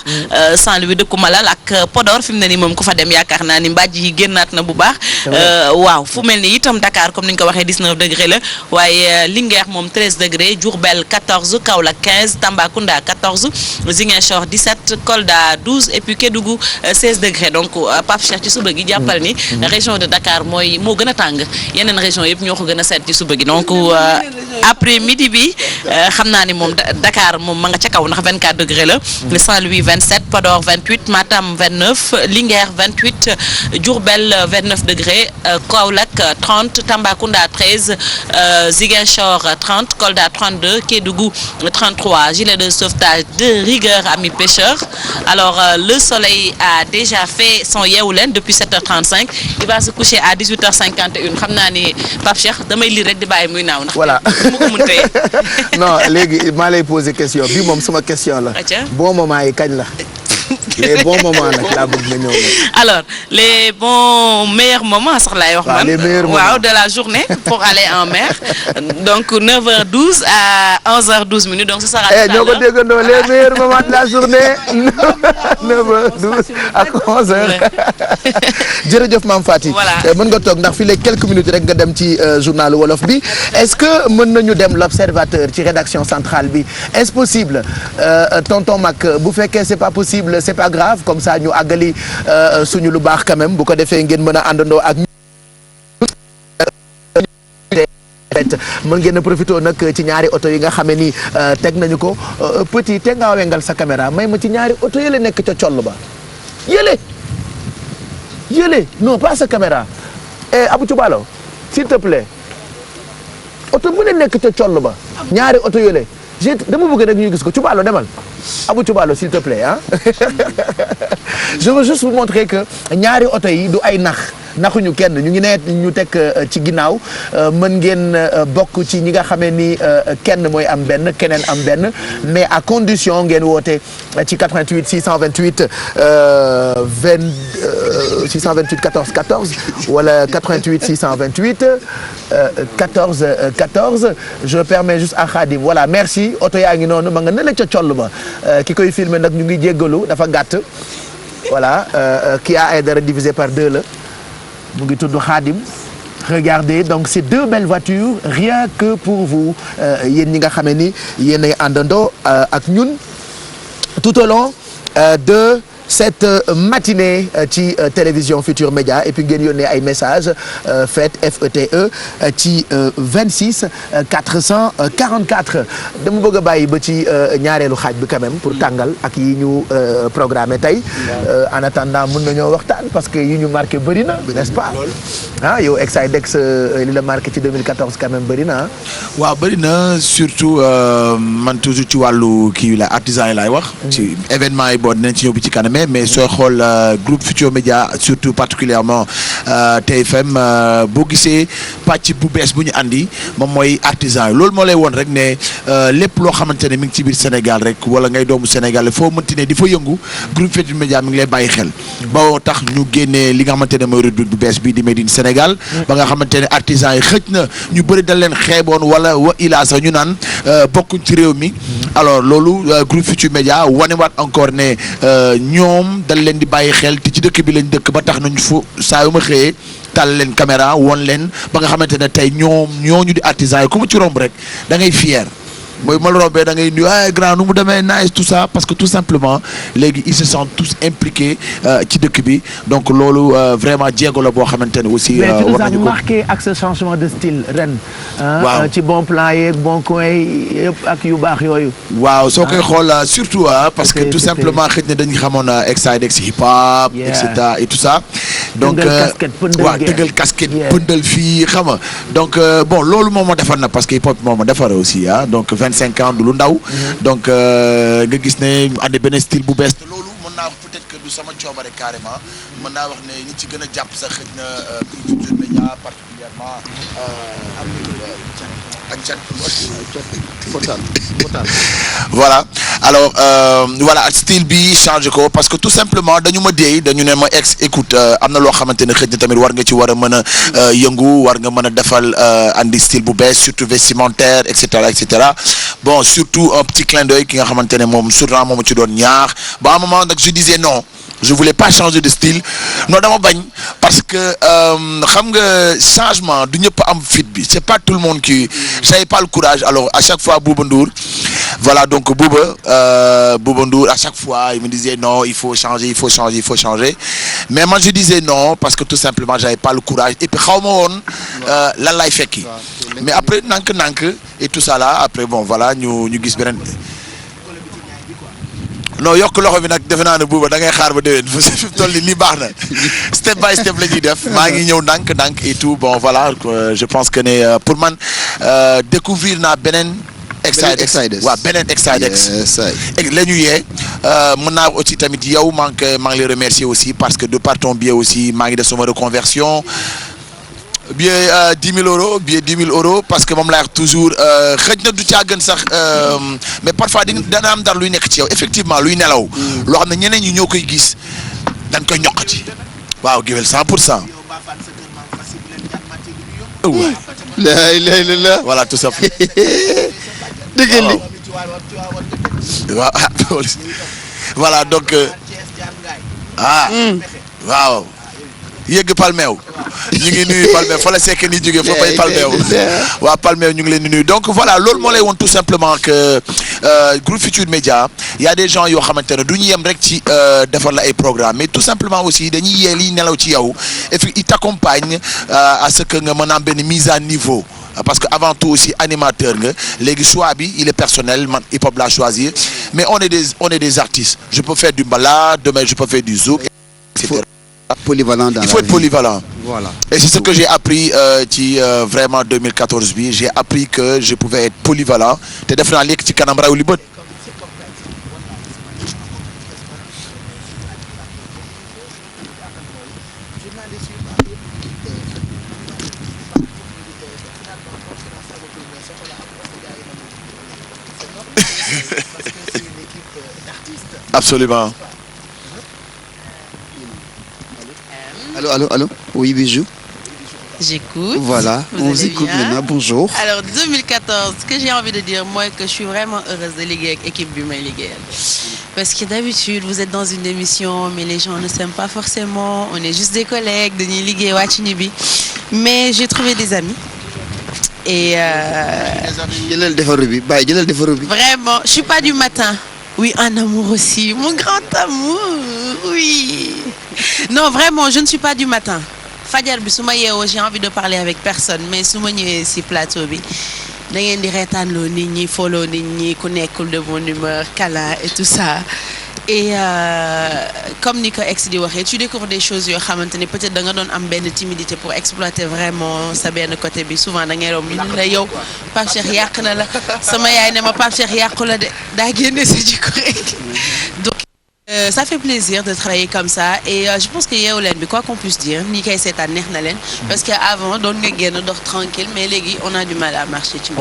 Saint-Louis dëkku Malal ak Podor fi mu ne nii moom ku fa dem yaakaar naa ni mbàjj yi génnaat na bu baax waaw fu mel ni itam Dakar comme ni ñu ko waxee 19 degré la waaye Linguère moom 13 degré Diourbel 14 Kaolack 15 Tambacounda 14 Ziguinchor 17 Kolda 12 et puis Kédougou 16 degrés donc Pape Cheikh ci suba gi jàppal ni région de Dakar moo gën a tàng yeneen région yëpp ñoo ko gën a seet ci suba gi donc après midi bi xam naa ni moom Dakar moom ma nga ca kaw ndax 24 degrés la Saint-Louis 27 Podor 28 Matam 29 Linguère 28 Diourbel 29 degrés Kaolack 30 Tambacounda 13 Ziguinchor 30 Kolda 32 Kédougou 33 gilet de sauvetage de rigueur amis pêcheurs alors le soleil a déjà fait son yeewu leen depuis 7h35 il va se coucher à 18h51 xam naa ni Pape Cheikh damay lire rek di bàyyi muy naaw ndax voilà mu ko mun tey non léegi maa lay poser question bi moom sama question la bon moment yi kañ la les bons moments nag laa bëgg nga ñëw nag. alors les bons meilleurs moments sax laay wax man. les meilleurs moments waaw de la journée pour aller en mer donc 9h12 à 11h12 minutes donc ce sera. ñoo ko déggandoo les meilleurs moments de la journée 9h12 ak 11h. jërëjëf Mame Faty. voilà mën nga toog ndax fii léegi quelques minutes rek nga dem ci journal wolof bi est-ce que mën nañu dem l'observateur ci rédaction centrale bi est-ce possible tonton Mac bu fekkee c'est pas possible c'est pas grave comme ça ñu àggali suñu lu baax quand même bu ko defee ngeen mën a àndandoo ak mën ngeen a profité nag ci ñaari oto yi nga xamee ni teg nañu ko petit te nga wengal sa caméra may ma ci ñaari oto yële nekk ca coll ba yële non pas sa caméra Abou Thioubalo s'il te plaît oto bu ne nekk ca coll ba ñaari oto yële dama bëgg rek ñu gis ko Thioubalo demal Abou Thioubalo s'il te plaît ah je veux juste vous montrer que ñaari oto yi du ay naxuñu kenn ñu ngi ne ñu teg ci ginnaaw mën ngeen bokk ci ñi nga xamee ni kenn mooy am benn keneen am benn mais à condition ngeen woote ci 88 628 628 14 14 wala 88 628 14 14 je permets juste à Khadim voilà merci oto yaa ngi noonu ma nga ne la ca coll ba ki koy filmer nag ñu ngi jéggalu dafa gàtt voilà qui a dara divisé par 2 la mu ngi tudd Khadim regardez donc c'est 2 belles voitures rien que pour vous yéen ñi nga xamee ni yéenay àndandoo ak ñun tout au long de cette matinée ci télévision Futur Média et puis ngeen yónnee ay messages faites FETE ci 26 444 dama bëgg a bàyyi ba ci ñaareelu xaaj bi quand même pour tàngal ak yi ñu programmé tey en attendant mën nañoo waxtaan parce que yi ñu marqué bëri na n'est-ce pas ah yow Exidex li la marqué ci 2014 quand même bëri na waaw bëri na surtout man toujours ci wàllu kii la artisan yi laay wax. ci événement yi boo dinañ ci ñëw bi ci kaname mais sooy xool groupe Futur Média surtout particulièrement TFM boo gisee pàcc bu bees bu ñu andi moom mooy artisan yi loolu moo lay woon rek ne lépp loo xamante ne mi ngi ci biir Sénégal rek wala ngay doomu Sénégal foo mënti ne di fa yëngu groupe Futur Média mi ngi lay bàyyi xel. ba tax ñu génnee li nga xamante ne mooy rubrique bu bees bi di Made in Sénégal. ba nga xamante ne artisan yi xëj na ñu bëri dal leen xeeboon wala wa ilaa sax ñu naan bokkuñ ci réew mi. alors loolu groupe Futur Média wanewaat encore ne ñoom dal leen di bàyyi xel te ci dëkk bi lañ dëkk ba tax nañ fu saa yu ma xëyee tàll leen caméra won leen ba nga xamante ne tey ñooñu di artisan yi ku mu ci romb rek da ngay fier mooy ma la rombee da ngay nuyu grand nu mu demee nice tout ça parce que tout simplement léegi ils se sentent tous impliqués ci dëkk bi donc loolu vraiment jéego la boo xamante ne aussi. mais tu nous as marqué ak ce changement de style ren. waaw ci bon plan yeeg bon coin yëpp ak yu baax yooyu. waaw soo koy xool surtout parce que tout simplement xëy na dañu xamoon Exidex hip hop. et cetera et tout ça. donc waaw tëggal casquette pëndal fii xam nga donc bon loolu moom moo defar na parce que hip hop moom moo defar aussi donc 25 ans du lu ndaw. donc nga gis ne andi benn style bu bees. te loolu mën naa wax peut-être que du sama coobare carrément mën naa wax ne ñi ci gën a jàpp sax xëy na Futur Média particulièrement voilà alors voilà style bi changé ko parce que tout simplement dañu ma déy dañu ne ma écoute am na loo xamante ne xëy na tamit war nga ci war a mën a yëngu war nga mën a defal andi style bu bees surtout vestimentaire et cetera bon surtout un petit clin d'œil ki nga xamante ne moom surtout moom ci doon ñaax ba à un moment nag je disais non je voulais pas changer de style non dama bañ parce que xam nga changement du ñëpp am fit bi c'est pas tout le monde qui j'avais pas le courage alors à chaque fois Bouba Ndour voilà donc Bouba Ndour à chaque fois il me disait non il faut changer mais moi je disais non parce que tout simplement j'avais pas le courage et puis xaw ma woon lan lay fekki mais après nank et tout ça là après bon voilà ñu gis beneen non yokk loxo bi nag defe naa ne buuba da ngay xaar ba déwén fi mu toll nii lii baax na step by step la ñuy def maa ngi ñëw ndànk et tout bon voilà je pense que ne pour man découvrir naa beneen Exidex waaw beneen Exidex la ñu yee mën naa aussi tamit yow maa ngi lay remercier aussi parce que de par ton biais aussi maa ngi def sama reconversion billet 10 000 euros billet 10 000 euros parce que moom laa wax toujours xëj na du caa gën sax mais parfois dana am dara luy nekk ci yow effectivement luy nelaw loo xam ne ñeneen ñi ñoo koy gis dañ koy ñoqati waaw géwél 100%. la voilà tout ça. dëgg li waaw voilà donc waaw. yëgg Palmeew ñu ngi nuyu Palmeew fa la sekk ni jógee fa bay Palmeew waa Palmeew ñu ngi leen di nuyu donc voilà loolu moo lay woon tout simplement que groupe Futur Média y a des gens yoo xamante ne du ñu yem rek ci defar la ay programme mais tout simplement aussi dañuy yee liy nelaw ci yow et puis ils t'accompagnent à ce que nga mën a am benn mise à niveau parce que avant tout aussi animateur nga léegi choix bi il est personnel man hip hop laa choisir mais on est des artistes je peux faire du mbala demain je peux faire du zouk etc. Polyvalent dans il faut être polyvalent. Voilà. Et c'est ce que j'ai appris ci vraiment 2014 bi j'ai appris que je pouvais être polyvalent te def naa léegi ci kanam raw li bët. Absolument. Allô oui Bijou. J'écoute. Voilà, on vous écoute maintenant. Bonjour. Alors 2014, ce que j'ai envie de dire moi que je suis vraiment heureuse de liguer avec équipe bi may liggéeyal. Parce que d'habitude vous êtes dans une émission mais les gens ne s'aiment pas forcément, on est juste des collègues dañuy liggéey wàcc ñibbi mais j'ai trouvé des amis. Et jëlal defaru bi bàyyi jëlal defaru bi. Vraiment, je suis pas du matin. Oui, un amour aussi, mon grand amour, oui. Non, vraiment, je ne suis pas du matin. Fajar bi su ma yeewoo j'ai envie de parler avec personne mais su ma ñëwee si plateau bi da ngeen di reetaanloo nit ñi foloo nit ñi ku nekkul de bonne humeur câlin et tout ça. Et comme ni ko ex di waxee tu découvres des choses yoo xamante ni peut-être da nga doon am benn timidité pour exploiter vraiment sa benn côté bi souvent da ngay romb ñu ne la yow Pape Cheikh yàq na la sama yaay ne ma Pape Cheikh yàqu la de daa génne sa jikko rek donc ça fait plaisir de travailler comme ça et je pense que Yeewu Leen bi quoi qu'on puisse dire ñi koy seetaan neex na leen parce que avant doon nga génn dox tranquille mais léegi on a du mal à marcher ci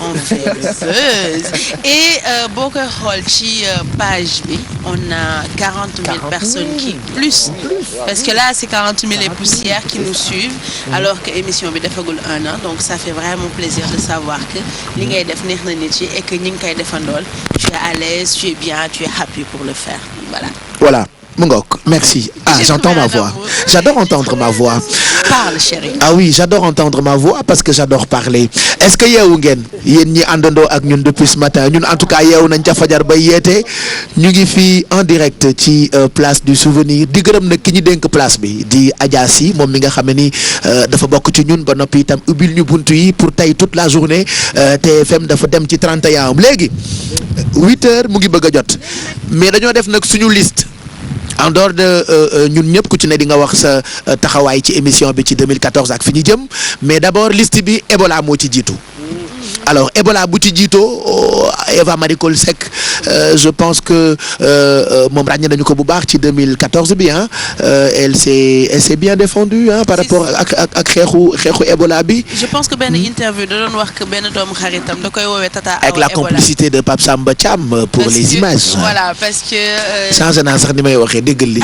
en fait et boo koy xool ci page bi on a 40 000 personnes qui plus parce que là c'est 40 000 et poussières qui nous suivent alors que émission bi defagul 1 an donc ça fait vraiment plaisir de savoir que li ngay def neex na nit yi et que ñi ngi koy defandool tu es à l'aise tu es bien tu es happy pour le faire voilà mu ngoog merci j'entends ma voix j'adore entendre ma voix parle chérie ah oui j'adore entendre ma voix parce que j'adore parler est-ce que yeewu ngeen yéen ñi àndandoo ak ñun depuis ce matin ñun en tout cas yeewu nañ ca fajar ba yeete ñu ngi fii en direct ci place du souvenir di gërëm nag ki ñu dénk place bi di Adja Sy moom mi nga xam ne ni dafa bokk ci ñun ba noppi itam ubbil ñu buntu yi pour tey toute la journée TFM dafa dem ci 31 am léegi 8h mu ngi bëgg a jot mais dañoo def nag suñu liste en dehors de ñun ñëpp ku ci ne di nga wax sa taxawaay ci émission bi ci 2014 ak fi ñu jëm mais d'abord liste bi Ebola moo ci jiitu alors Ebola bu ci jiitoo Eva Marie Coll Seck je pense que moom ràññee nañu ko bu baax ci 2014 bi elle s'est bien défendue par rapport ak xeexu Ebola bi. je pense que benn interview da doon wax que benn doomu xaritam da koy woowee Tata Awa avec la complicité de Pape Samba Thiam pour les images. voilà parce que. changé naa sax ni may waxee déggal li.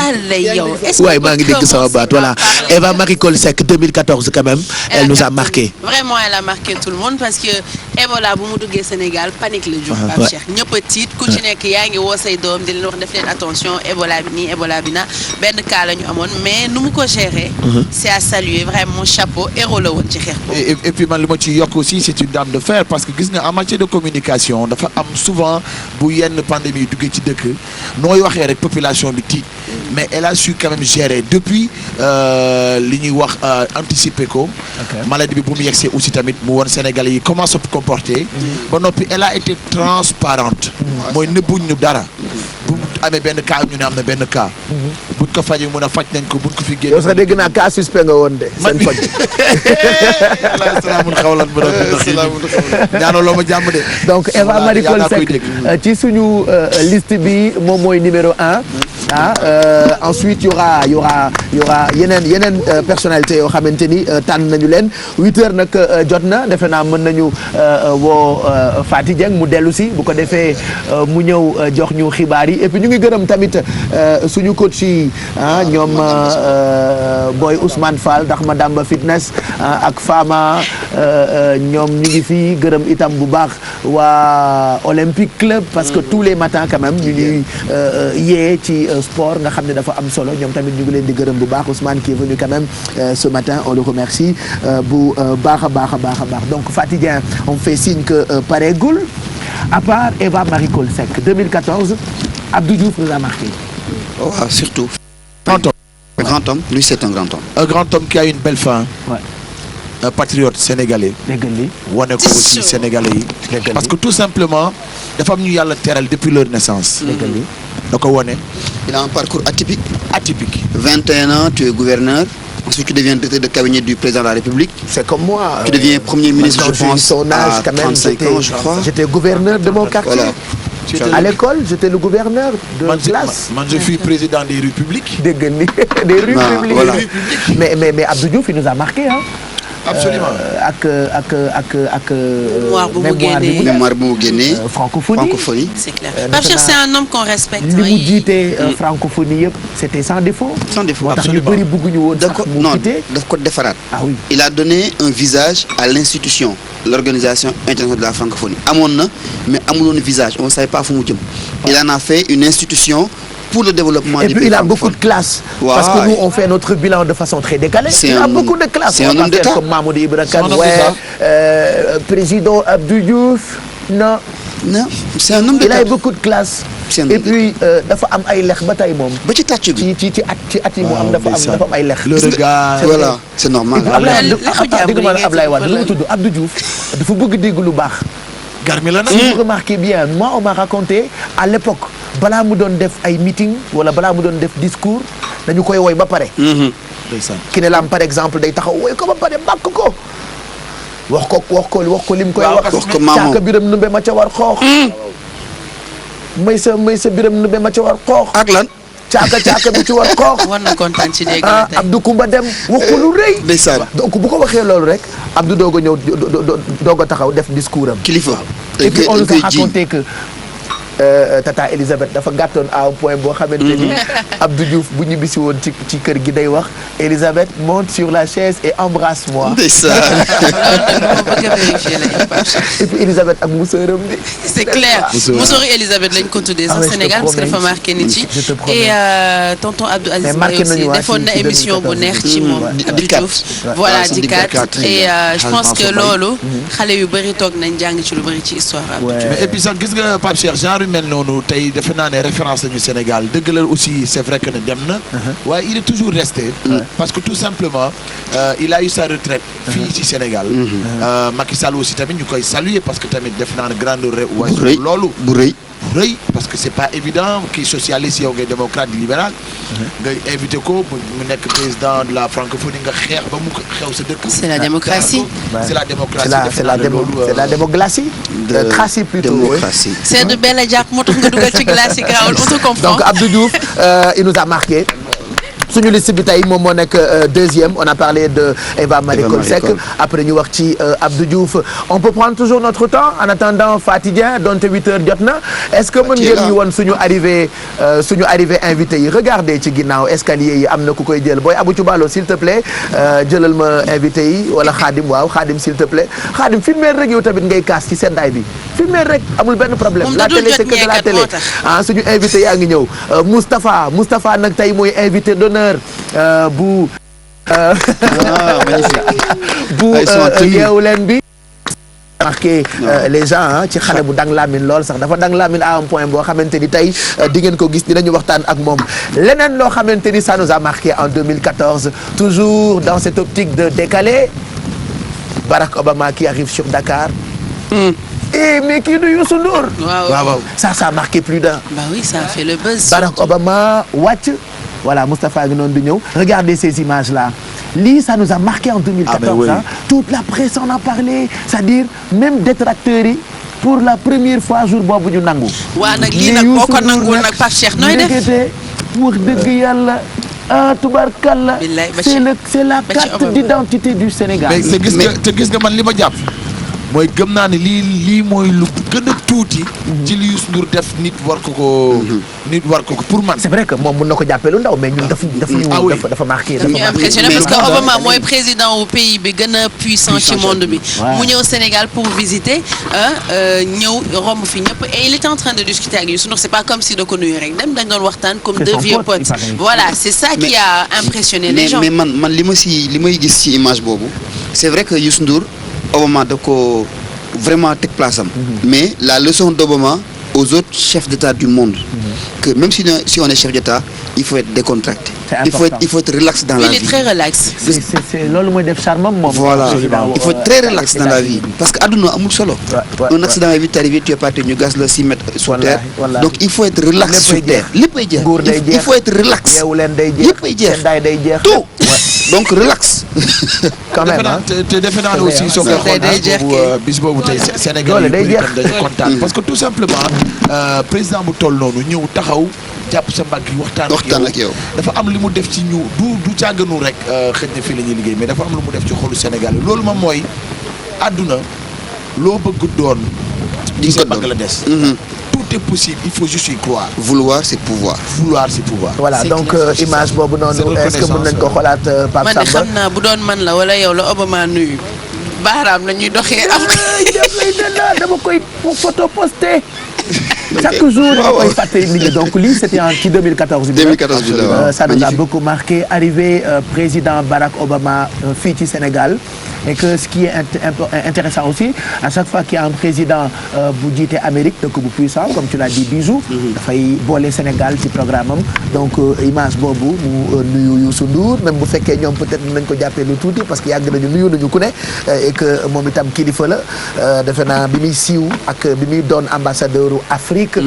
waaye maa ngi dégg sama baat voilà Eva Marie Coll Seck 2014 quand même. elle nous a marqué. vraiment elle a marqué tout le monde parce que Ebola bu mu duggee Sénégal panique la jur. Pape Cheikh ñëpp a tiit ku ci nekk yaa ngi woo say doom di leen wax def leen attention Ebola bi nii Ebola bi na benn cas la ñu amoon mais nu mu ko gérer. c'est à saluer vraiment chapeau héros la woon ci xeex boobu. et puis man li ma ci yokk aussi c'est une dame de fer parce que gis nga en matière de communication dafa am souvent bu yenn pandémie duggee ci dëkk nooy waxee rek population bi tiit mais elle a su quand même gérer depuis li ñuy wax anticiper ko. maladie bi bu mu yegsee aussi tamit mu woon Sénégalais yi comment se comporter. ba noppi elle a été transparente. mooy nëbbuñ ñu dara. bu amee benn cas ñu ne am na benn cas. buñ ko fajee mun a faj nañ ko buñ ko fi génn. yow sax dégg naa cas suspect nga woon de. seen faj. salaamun xawlan bu ñaanaloo ma jàmm de. donc Eva Marie Coll Seck ci suñu liste bi moom mooy numéro 1. ensuite y aura yeneen personnalité yoo xamante ni tànn nañu leen 8h nag jot na defe naa mën nañu woo Fati Dieng mu dellu si bu ko defee mu ñëw jox ñu xibaar yi et puis ñu ngi gërëm tamit suñu coach yi ñoom Boy Ousmane Fall ndax ma Damba fitness ak Fama ñoom ñu ngi fii gërëm itam bu baax waa Olympique Club parce que tous les matins quand même ñu ñuy yee ci sport nga xam ne dafa am solo ñoom tamit ñu ngi leen di gërëm bu baax Ousmane qui est venu quand même ce matin on le remercie bu baax a baax donc Fati Dieng on fait signe que pareegul à part Eva Marie Coll Seck 2014 Abdou Diouf nous a marqué. Oh, surtout. Grand homme. Lui c'est un grand homme. Un grand homme qui a une belle fin. Ouais. Un patriote sénégalais. déggal li wane ko aussi sénégalais yi. parce que tout simplement dafa am ñu yàlla teral depuis leur naissance. déggal li da ko wane. Il a un parcours atypique. 21 ans tu es gouverneur. Ensuite tu deviens directeur de cabinet du président de la République. c'est comme moi. Tu deviens premier ministre je pense son âge, à quand même, 35 ans je crois. J'étais gouverneur de mon quartier. Voilà. À l'école j'étais le gouverneur de classe. man je suis président des rues publiques. déggal li des rues publiques. Voilà. mais Abdou Diouf il nous a marqué absolument ak mémoire bu mu génnee francophonie. c'est clair Pape Cheikh c'est un homme qu'on respecte. li mu jiite francophonie yëpp c'était sans défaut. moo tax ñu bëri bëgguñu woon sax mu quitté. daf ko defaraat. ah oui il a donné un visage à l'institution l'organisation internationale de la francophonie amoon na mais amuloon visage on ne savait pas fu mu jëm. il en a fait une institution pour le développement. Et puis il a beaucoup de classe. Ouais. Parce que nous on fait notre bilan de façon très décalée. Il a beaucoup de classe. C'est un homme d'État. Comme Mamoudou Ibra Kane, président Abdou Diouf, non. non c'est un homme il a d'État. beaucoup de classe. C'est un et homme puis dafa am ay lex ba tey moom. ba ci tàcc bi. ci at yi mu am dafa am ay lex. le regard voilà c'est normal. Ablaye Wade lu mu tudd Abdou Diouf dafa bëgg dégg lu baax. garmi la nag. si vous remarquez bien moi on m'a raconté à l'époque balaa mu doon def ay meeting wala balaa mu doon def discours dañu koy woy ba pare. ki ne lam par exemple day taxaw woy ko ba pare bàkk ko. wax ko lim koy wax. wax ko maamoom caaka biram numbe ma ca war xoox. may sa biram numbe ma ca war xoox. ak lan. caaka bi ci war xoox. war na kontaan ci dégg nga tey. Abdou Koumba Dem wax ko lu rëy. ndeysaan. donc bu ko waxee loolu rek Abdou doog a ñëw doog a taxaw def discours am. kilifa. et puis on nous a raconté que Tata Elisabeth dafa gàttoon à un point boo xamante ni Abdou Diouf bu ñibbisi woon ci kër gi day wax Elisabeth monte sur la chaise et embrasse-moi. ndeysaan. et puis Elisabeth ak musóoram bi. c'est clair musóoru Elisabeth lañ ko tuddee sax Sénégal parce que dafa marqué nit yi et tonton Abdou Aziz Mbaye aussi defoon na émission bu neex ci moom Abdou Diouf voilà di kat et je pense que loolu xale yu bëri toog nañ jàng ci lu bëri ci histoire Abdou Diouf. mais et puis sax gis nga Pape Cheikh genre yu mel noonu tey defe naa ne référence lañu Sénégal dëgg la aussi c'est vrai que ne dem na waaye il est toujours resté parce que tout simplement il a eu sa retraite fii ci Sénégal Macky Sall aussi tamit ñu koy saluer parce que tamit def naa ne grandeur waaye loolu bu rëy parce que c'est pas évident kii socialiste yow ngay démocrate libéral nga invité ko mu nekk président de la francophonie nga xeex ba mu xew sa dëkk. c'est la démocratie. c'est la démocratie c'est la démocratie. Glacie plutôt. démocratie. c'est de belle jàpp moo tax nga dugal ci glace grawul on te comprend. donc Abdou Diouf il nous a marqué. suñu liste bi tey moom moo nekk deuxième on a parlé de Eva Marie Coll Seck après ñu wax ci Abdou Diouf on peut prendre toujours notre temps en attendant Fatidien donte 8 heures jot na est-ce que mën ngeen ñu woon suñu arrivé invité yi regardez ci ginnaaw escalier yi am na ku koy jël booy Abou Thioubalo s'il te plaît jëlal ma invité yi wala Khadim waaw Khadim s'il te plaît Khadim filmer rek yow tamit ngay kaas ci seddaay bi filmer rek amul benn problème la télé c'est que de la télé suñu invité yaa ngi ñëw Moustapha nag tey mooy invité d'honneur bu yeewu leen bi marqué les gens ci xale bu dang laamin lool sax dafa dang laamin à un point boo xamante ni tey di ngeen ko gis dinañu waxtaan ak moom leneen loo xamante ni ça nous a marqué en 2014 toujours dans cette optique de décaler Barack Obama qui arrive sur Dakar mais kii du Youssou Ndour waaw ça a marqué plus d'un bah oui ça a fait le buzz Barack Obama wàcc voilà Moustapha ngi noonu di ñëw regardez ces images là lii ça nous a marqué en 2014 toute la presse en a parlé c'est-à-dire même détracteurs yi pour la première fois jour boobu ñu nangu. waa nag lii nag boo ko nanguwul nag Pape Cheikh nooy def wax dëgg yàlla tubarkalla c'est la carte d'identité du Sénégal. mais te gis nga man li ma jàpp mooy gëm naa ne lii mooy lu gën a tuuti. ci li Youssou Ndour def nit war ko pour man. c'est vrai que moom mën na ko jàppee lu ndaw mais ñun dafa marqué. ñu impressionné parce que Obama mooy président au pays bi gën a puissant ci monde bi. mu ñëw Sénégal pour visiter ñëw romb fi ñëpp et il était en train de discuter avec Youssou Ndour c'est pas comme si da ko nuyu rek dañ doon waxtaan comme deux vieux potes. voilà c'est ça qui a impressionné les gens. mais man li may gis ci image boobu c'est vrai que Youssou Ndour Obama da ko vraiment teg place am. mais la leçon d'Obama aux autres chefs d'État du monde. que même si on est chef d'État il faut être décontracté. il faut être relax dans la vie. il est très relax. c'est loolu mooy def charme moom. voilà il faut être très relax dans la vie parce que àdduna amul solo. un accident est vite arrivé tu es parti ñu gas la 6 mètres sur terre. donc il faut être relax sur terre. léppay jeex il faut être relax. léppay jeex tout. donc relax. quand même te defe naa ne aussi soo koy xool bis boobu tey Sénégal yi bëri tam dañu kontaan parce que tout simplement président bu toll noonu ñëw taxaw jàpp sa mbagg yi waxtaan ak yow dafa am li mu def ci ñu du càgganu rek xëj na fii la ñuy liggéey mais dafa am lu mu def ci xolu Sénégal loolu moom mooy àdduna loo bëgg doon di sa mbagg la des. tout est possible il faut juste y croire. vouloir c'est pouvoir. voilà donc image boobu noonu est-ce que mën nañ ko xoolaat Pape Samba. man de xam naa bu doon man la wala yow la Obama nuyu baaraam la ñuy doxee am. dama koy photo posté. chaque jour dama koy fàtte nit ñi donc lii c'était en ci 2014 bi. ça nous a beaucoup marqué arrivé président Barack Obama fii ci Sénégal. et que ce qui est intéressant aussi à chaque fois qu'il y a un président bu jiite Amérique dëkk bu puissant comme tu l'as dit Bijou dafay boole Sénégal ci programme am donc image boobu mu nuyu Youssou Ndour même bu fekkee ñoom peut-être nañ ko jàppee lu tuuti parce que yàgg nañu nuyu nañu ku ne et que moom itam kilifa la defe naa bi muy siiw ak bi muy doon ambassadeur u Afrique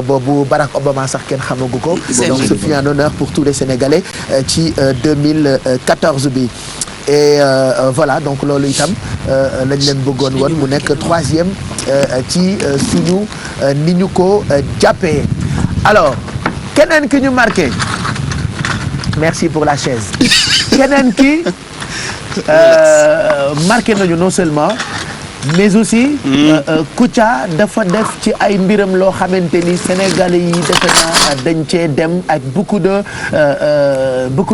boobu Barack Obama sax kenn xamagu ko donc ce fut un honneur pour tous les Sénégalais ci 2014 bi et voilà donc loolu itam lañ leen bëggoon woon mu nekk troisième ci suñu ni ñu ko jàppee alors keneen ki ñu marqué merci pour la chaise keneen ki marqué nañu non seulement mais aussi Kouthia dafa def ci ay mbiram loo xamante ni Sénégalais yi defe naa dañ cee dem ak beaucoup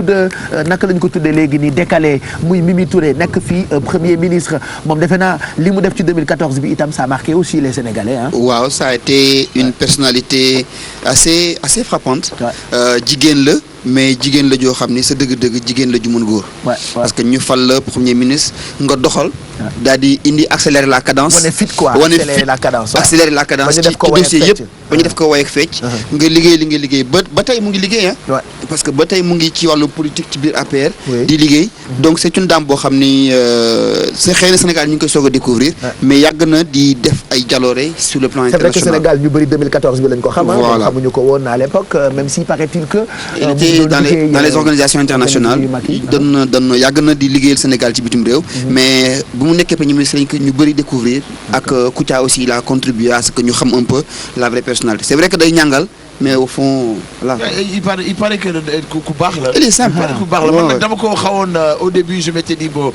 de naka lañ ko tuddee léegi nii décalé muy Mimi Touré nekk fii premier ministre moom defe naa li mu def ci 2014 bi itam ça a marqué aussi les Sénégalais hein. Waaw, ça a été une personnalité assez frappante. Jigéen la mais jigéen la joo xam ni sa dëgg-dëgg jigéen la ju mën góor. parce que ñu fal la premier ministre nga doxal. daal di indi accélérer la cadence. wane fit quoi accélérer la cadence. accélérer la cadence ci dossier yëpp. ba ñu def ko woy ak fecc. nga liggéey li nga liggéey ba tey mu ngi liggéey ah. parce que ba tey mu ngi ci wàllu politique ci biir APR. di liggéey donc c'est une dame boo xam ni c'est xëy na Sénégal ñu ngi koy soog a découvrir. mais yàgg na di def ay jaloore sur le plan international. c'est vrai que Sénégal ñu bëri 2014 bi lañ ko xam. voilà xamuñu ko woon à l'époque même si paraît-il que. dans les organisations internationales doon yàgg na di liggéeyal Sénégal ci bitim réew. mais bu mu nekkee premier ministre lañ ko ñu bëri découvrir ak Kouthia aussi il a contribué à ce que ñu xam un peu la vraie personnalité c'est vrai que day ñàngal mais au fond voilà. il paraît que ku baax la. il est simple ku baax la man nag dama ko xawoon au début je m'étais dit bon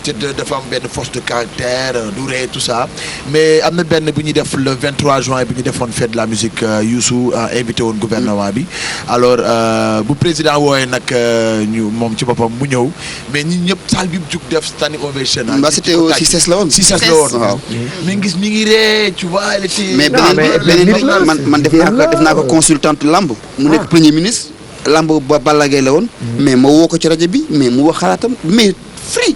dafa am benn force de caractère du ree tout ça mais am na benn bu ñuy def le 23 juin bi ñu defoon fête de la musique Youssou invité woon gouvernement bi alors bu président wooyee nag ñu moom ci boppam mu ñëw mais ñi ñëpp salle bi mu jug def standing ovation. bah c'était au CICES la woon. CICES la woon waaw. mais gis mi ngi ree tu vois elle était. mais beneen man def naa ko consultante lamb mu nekk premier ministre lamb ba Balla Gaye la woon mais ma woo ko ci rajo bi mais mu wax xalaatam mais free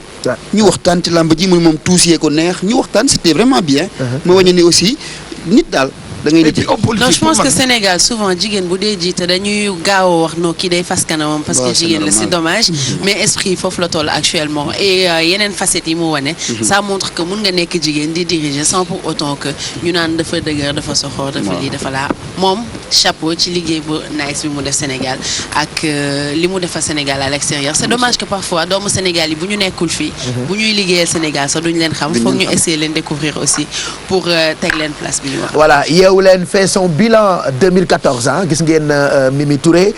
ñu waxtaan ci lamb ji mu moom tuusiyee ko neex ñu waxtaan c'était vraiment bien ma wañu ni aussi nit daal da ngay non je pense que Sénégal souvent jigéen bu dee jiite dañuy gaaw a wax no kii day fas kanamam parce que jigéen la c'est dommage mais esprit foofu la toll actuellement et yeneen facettes yi mu wane ça montre que mun nga nekk jigéen di diriger sans pour autant que ñu naan dafa dëgër dafa soxor dafa lii dafa laa moom chapeau ci liggéey bu nice bi mu def Sénégal ak li mu defa Sénégal à l'extérieur c'est dommage que parfois doomu Sénégal yi bu ñu nekkul fii bu ñuy liggéeyal Sénégal sax duñu leen xam foog ñu essayer leen découvrir aussi pour teg leen place bi ñu wax. Voilà Yeewu Leen fait son bilan 2014 ah gis ngeen Mimi Touré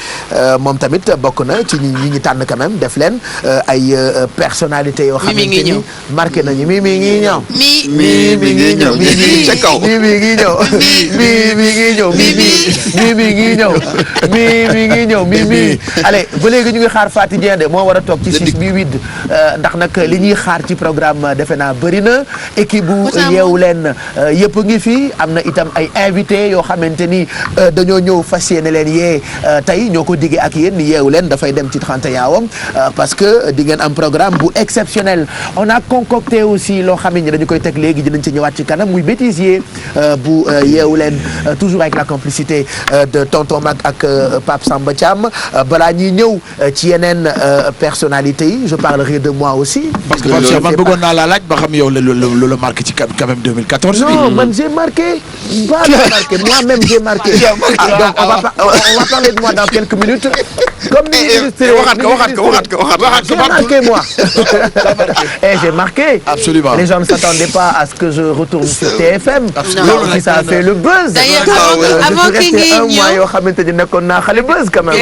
moom tamit bokk na ci ñi ñu tànn quand même def leen ay personnalités yoo xamante ni marqué nañu Mimi ngi ñëw. Mimi ngi ñëw Mimi ca kaw Mimi ngi ñëw Mimi ngi ñëw Mimi ngi ñëw Mimi ngi ñëw Mimi allez ba léegi ñu ngi xaar Faty Dieng de moo war a toog ci 6 bi 8 ndax nag li ñuy xaar ci programme defe naa bëri na équipe bu Yeewu Leen yëpp ngi fi am na itam ay invité yoo xamante ni dañoo ñëw fas yéene leen yee tey ñoo ko diggee ak yéen ni Yeewu Leen dafay dem ci 31 wam parce que di ngeen am programme bu exceptionnel on a concocté aussi loo xam ne dañu koy teg léegi dinañ ci ñëwaat ci kanam muy bêtisier bu Yeewu Leen toujours avec la complicité de tonton Mag ak Pape Samba Thiam balaa ñuy ñëw ci yeneen personnalités yi je parlerai de moi aussi. parce que man bëggoon naa la laaj ba xam yow la marqué ci quand même 2014 bi. non man j'ai marqué. Moi-même j'ai marqué. Donc on va parler de moi dans quelques minutes. Comme waxaat ko j'ai marqué moi. Et j'ai marqué. Absolument. Les gens ne s'attendaient pas à ce que je retourne sur TFM. Absolument. Ça a fait le buzz. D'ailleurs avant que ngay un mois yoo xamante ni nekkoon naa xale buzz quand même.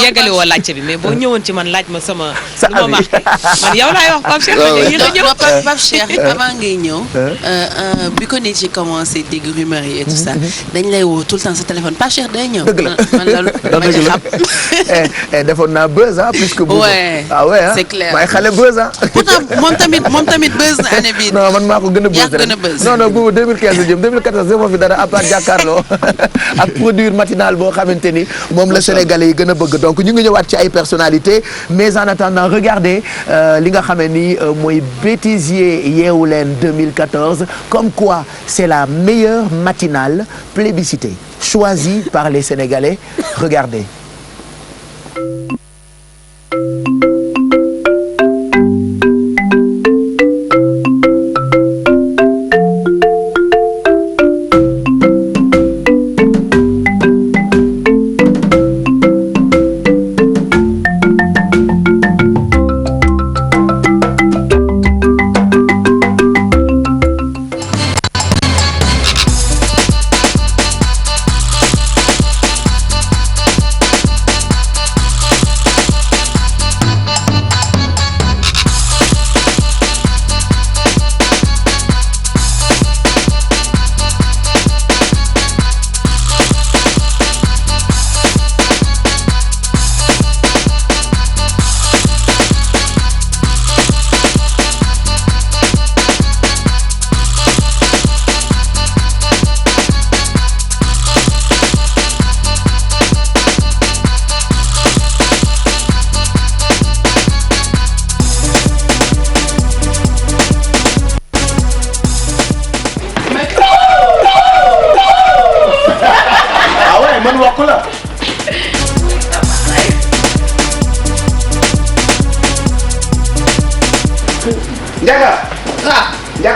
yeggali woo laajte bi mais boo ñëwoon ci man laaj ma sama. lu ma marqué man yow laay wax Pape Cheikh avant ngay ñëw. bi ko nit ci commencé dégg rumeur yi et tout ça dañ lay woo tout le temps sa téléphone Pape Cheikh day ñëw. dëgg la man loolu dama ci xam. defoon naa buzz ah plus que bu. ah ouais c'est clair waaye xale buzz ah. pourtant moom tamit buzz na année bii. non man maa ko gën a buzz rek yaa gën a buzz. non non boobu 2015 la jëm 2014 defoo fi dara à part jàkkaarloo. ak produire matinal boo xamante ni moom la Sénégalais yi gën a bëgg donc ñu ngi ñëwaat ci ay personnalités mais en attendant regardez li nga xamee ni mooy bêtisier Yeewu Leen 2014 comme quoi c'est la meilleure matinale plébiscitée choisie par les Sénégalais regardez.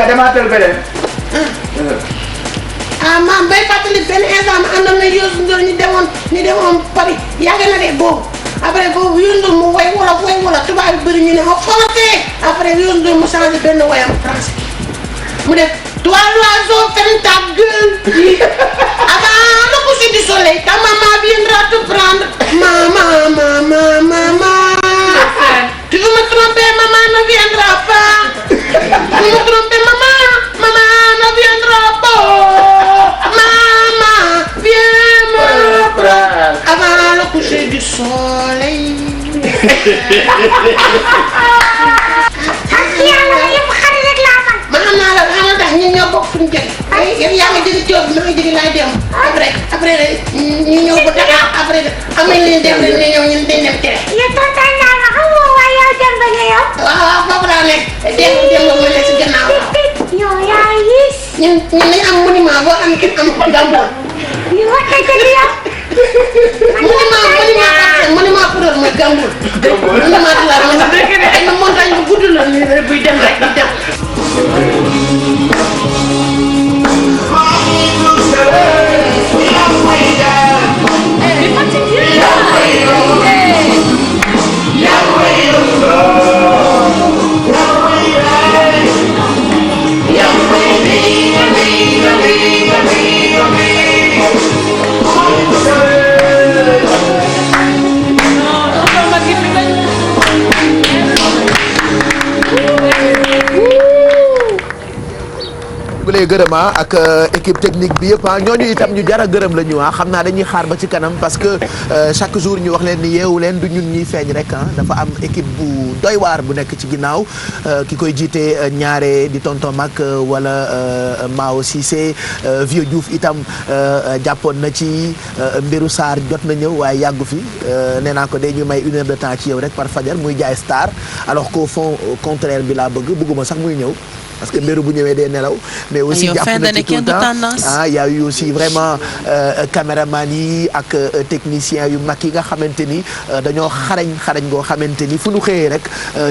demaatal beneen. ah maam bay fàttali benn instant ma àndoon na Youssou Ndour ñu demoon Paris yàgg na de boobu après boobu Youssou Ndour mu way wolof tubaab yu bëri ñu ne ma français après Youssou Ndour mu changé benn wayam français mu def toi l'oiseau ferme ta gueule avant le coucher du soleil ta maman viendra te prendre maman tu veux me tromper maman ne viendra pas tu veux me tromper maman ne viendra pas maman viens me prendre avant le coucher du soleil ma xam naa la xam tax ñun ñoo bokk suñu jóge yow yaa ngi jóge Diop ma ngi jóge laay dem après ñu ñëw ba Dakar après am nañ leen dem rek ne ñëw ñun dañ dem tere. yow tonton naa la xam nga waaye yow dem ba nga yow. waaw foofu laa nekk dem ma ne si gannaaw. yow yaa gis. ñun dañ am monument boo xam ne kenn am Gambool. ñu wax dëgg yow. monument pour loolu mooy Gambool. monument de la ay montagne bu gudd la nii rek buy dem rek di dem. gërëm ak équipe technique bi yëpp ñooñu itam ñu jar a gërëm la ñu xam naa dañuy xaar ba ci kanam parce que chaque jour ñu wax leen ni yeewu leen du ñun ñuy feeñ rek dafa am équipe bu doy waar bu nekk ci ginnaaw ki koy jiite ñaare di tonton Mag wala Mao Cissé Vieux Diouf itam jàppoon na ci mbiru Sarr jot na ñëw waaye yàggu fi nee naa ko day ñu may 1 heure de temps ci yow rek par fajar muy jaay star alors qu'au fond contraire bi laa bëgguma sax muy ñëw parce que mbiru bu ñëwee day nelaw mais aussi jàpp na ci tout le temps y a eu aussi vraiment caméraman yi ak technicien yu mag yi nga xamante ni dañoo xarañ goo xamante ni fu ñu xëyee rek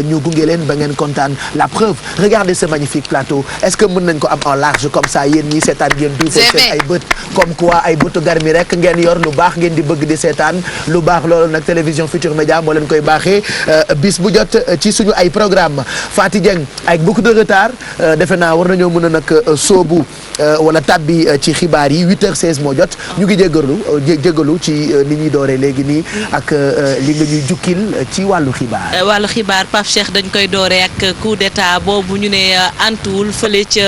ñu gunge leen ba ngeen kontaan la preuve regardez ce magnifique plateau est-ce que mën nañ ko am en large comme ça yéen ñii seetaan ngeen duufee seen ay bët comme quoi ay bëtu garmi rek ngeen yor lu baax ngeen di bëgg di seetaan lu baax loolu nag télévision Futur Média moo leen koy baaxee bis bu jot ci suñu ay programme Faty Dieng avec beaucoup de retard defe naa war nañoo mën a nag soobu wala tabbi ci xibaar yi 8h16 moo jot ñu ngi jégalu ci ni ñuy dooree léegi nii ak li nga ñuy jukkil ci wàllu xibaar. wàllu xibaar Pape Cheikh dañ koy dooree ak coup d'état boobu ñu ne antuwul fële ca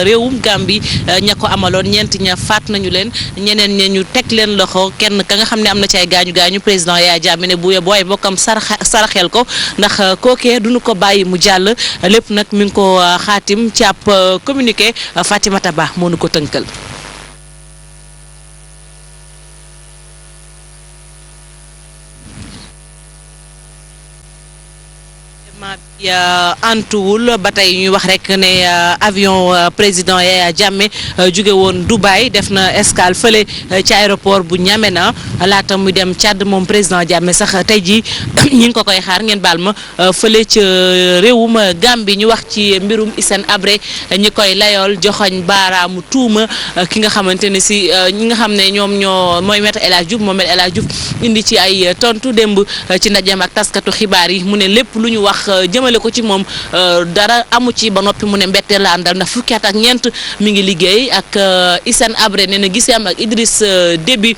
réewum Gambie ña ko amaloon ñeent ña faat nañu leen ñeneen ña ñu teg leen loxo kenn ka nga xam ne am na ci ay gaañu président Yaya Jammeh ne bu booy bokkam saraxel ko ndax kookee duñu ko bàyyi mu jàll lépp nag mi ngi ko xaatim ci ab communiqué Fatimata Ba moo nu ko tënkal. antuwul ba tey ñuy wax rek ne avion président Yaya Jammeh jóge woon Dubaï def na escale fële ci aéroport bu N'Djamena laata muy dem Tchad moom président Jammeh sax tey jii ñi ngi ko koy xaar ngeen baal ma fële ca réewum Gambie ñu wax ci mbirum Hissène Habré ñi koy layool joxoñ baaraamu tuuma ki nga xamante ne si ñi nga xam ne ñoom ñoo mooy Maître El Hadji Diouf moom El Hadji Diouf indi ci ay tontu démb ci ndajeem ak taskatu xibaar yi mu ne lépp lu ñu wax jëmale ko ci moom dara amu ci ba noppi mu ne mbette la àndal ndax fukki at ak ñeent mi ngi liggéey ak Hissène Habré nee na giseem ak Idriss Déby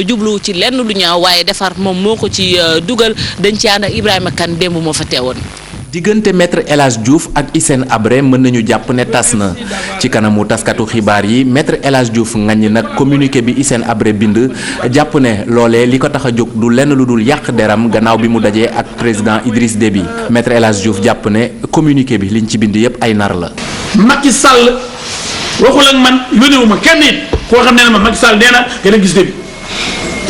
jublu ci lenn lu ñaaw waaye defar moom moo ko ci dugal dañ ci ànd ak Ibrahima Kane démb moo fa teewoon. diggante maître El Hadji Diouf ak Hissène Habré mën nañu jàpp ne tas na ci kanamu taskatu xibaar yi maître El Hadji Diouf ngañ nag communiqué bi Hissène Habré bind jàpp ne loolee li ko tax a jóg du lenn lu dul yàq deram gannaaw bi mu dajee ak président Idriss Déby maître El Hadji Diouf jàpp ne communiqué bi liñ ci bind yépp ay nar la. Macky Sall waxul ak man yónneewuma kenn it koo xam ne ma Macky Sall nee na gën a gis Déby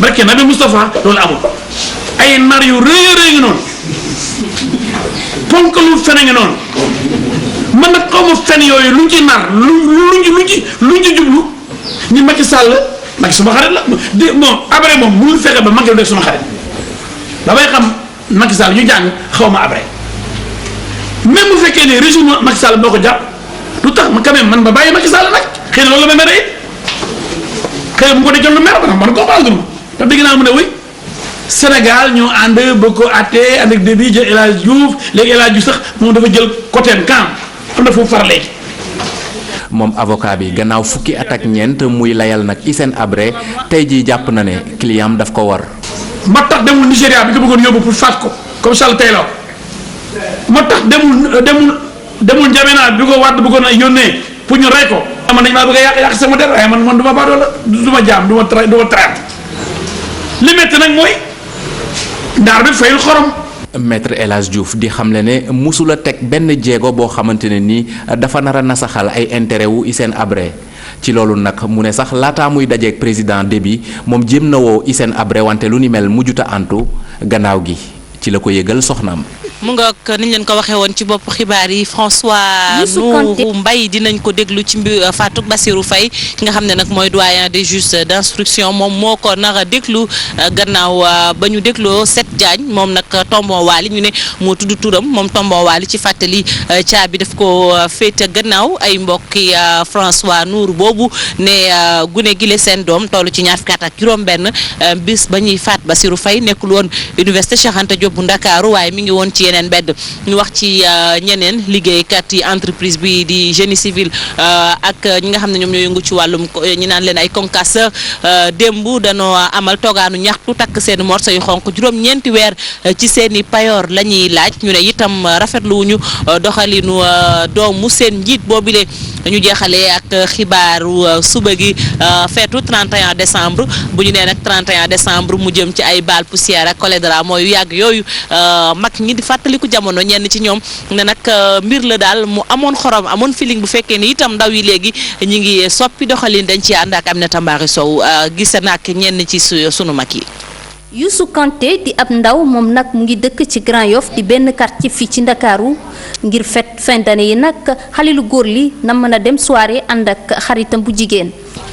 barke Nabi Moustapha loolu amul ay nar yu rëy a rëy ngi noonu. ponk lu fen ngi noonu man nag xaw ma fen yooyu luñ ci nar luñ ci jublu ni Macky Sall Macky suma xarit la di bon après moom mënul fexe ba Macky def suma xarit damay xam Macky Sall ñu jàng xaw ma après même bu fekkee ne régime Macky Sall boo ko jàpp lu tax quand même man ba bàyyi Macky Sall nag xëy na loolu la may mere it xëy na bu ko defoon lu mer ba man comprendre ma te dégg naa mu ne wuy Sénégal ñoo ànd ba ko àttee ànd ak Déby jël El Hadji Diouf léegi El Hadji Diouf sax moom dafa jël côté camp am na fu mu far léegi. moom avocat bi gannaaw fukki at ak ñeent muy layal nag Hissène Habré tey jii jàpp na ne client daf ko war. moo tax demul Nigéria bi ko bëggoon yóbbu pour faat ko comme Charles Taylor moo tax demul N'Djamena bi ko Wade bëggoon a yónnee pour ñu rey ko. man dañ maa bëgg a yàq sama der waaye man du ma baadoo la du ma jaam du ma traite li métti nag mooy. ndaar bi fayul xorom. maître El Hadji Diouf di xamle ne musula teg benn jéego boo xamante ne nii dafa nar a nasaxal ay intérêt wu Hissène Habré ci loolu nag mu ne sax laataa muy dajeek président Déby moom jéem na woo Hissène Habré wante lu ni mel mujjuta antu gannaaw gi ci la ko yëgal soxnaam. mu nga niñ leen ko waxee woon ci bopp xibaar yi François Nourou Mbaye dinañ ko déglu ci mbir Fatou Bassirou Faye ki nga xam ne nag mooy doyen des juges d'instruction moom moo ko nar a déglu gannaaw ba ñu dégloo Set Diagne moom nag Tombon Waly ñu ne moo tudd turam moom Tombon Waly ci fàttali caabi daf ko féete gannaaw ay mbokki François Nourou boobu ne gune gile seen doom toll ci ñaar fukki at ak juróom-benn bis ba ñuy faat Bassirou Faye nekkul woon Université Cheikh Anta Diop bu Ndakaaru waaye mi ngi woon ci yeneen bedd ñu wax ci ñeneen liggéeykat yi entreprise bi di génie civil ak ñi nga xam ne ñoom ñoo yëngu ci wàllum ñi naan leen ay concasseur démb danoo amal toogaanu ñaxtu takk seen morso yu xonk juróom-ñeenti weer ci seen i payoor la ñuy laaj ñu ne itam rafetlu wuñu doxalinu doomu seen njiit boobile ñu jeexalee ak xibaaru suba gi feetu 31 décembre bu ñu nee nag 31 décembre mu jëm ci ay baal poussière ak choléra mooy yu yàgg yooyu mag ñi di fàttaliku jamono ñenn ci ñoom ne nag mbir la daal mu amoon xorom amoon feeling bu fekkee ni itam ndaw yi léegi ñi ngi soppi doxalin dañ ci ànd ak Aminata Mbaari Sow gise nak ñenn ci sunu mag yi. Youssou Kanté di ab ndaw moom nag mu ngi dëkk ci Grand Yoff di benn quartier fii ci Ndakaaru ngir fête fin d'année yi nag xale lu góor li na mën a dem soirée ànd ak xaritam bu jigéen.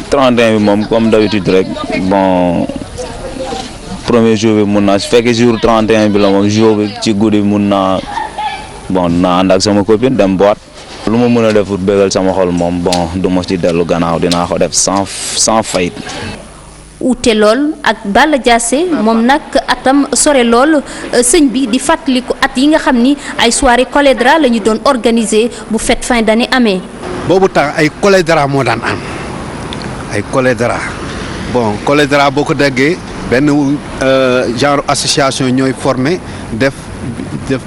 31 bi moom comme d'habitude rek bon premier jour bi mun naa su fekkee jour 31 bi la moom jour bi ci guddi mun naa bon naa ànd ak sama copine dem boîte lu ma mën a def pour bégal sama xol moom bon du ma ci dellu gannaaw dinaa ko def sans failite. uute lool ak Balla Diassé moom nag atam sore lool sëñ bi di fàttaliku at yi nga xam ni ay soirée choléra la ñu doon organiser bu fête fin d'année amee. boobu temps ay choléra moo daan am ay choléra bon choléra boo ko déggee benn genre association ñooy formé def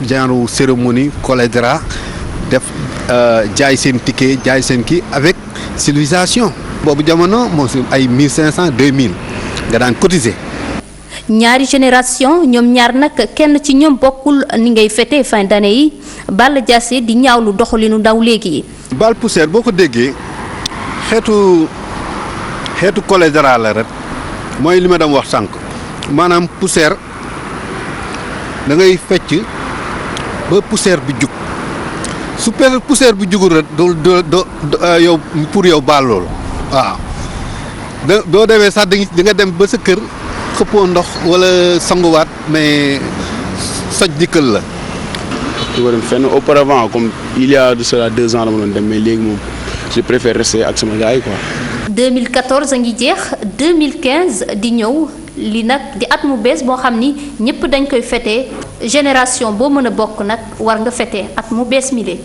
genre cérémonie choléra def jaay seen ticket jaay seen kii avec civilisation. boobu jamono moo si ay 1500 2000 nga daan cotiser. ñaari génération ñoom ñaar nag kenn ci ñoom bokkul ni ngay fêter fin d'année yi Balla Diassé di ñaawlu doxalinu ndaw léegi yi. bal poussière boo ko déggee xeetu choléra la rek mooy li ma doon wax sànq maanaam poussière da ngay fecc ba poussière bi jug su poussière bi jugul rek doo yow pour yow baal loolu waaw doo demee sax di nga dem ba sa kër xëppoo ndox wala sanguwaat mais soj dikkal la. du ko dem fenn auparavant comme il y a de cela 2 ans la ma doon dem mais léegi moom je préfère rester ak sama gars yi quoi. 2014 a ngi jeex 2015 di ñëw li nag di at mu bees boo xam ni ñëpp dañ koy fêter génération boo mën a bokk nag war nga fêter at mu bees mi lee.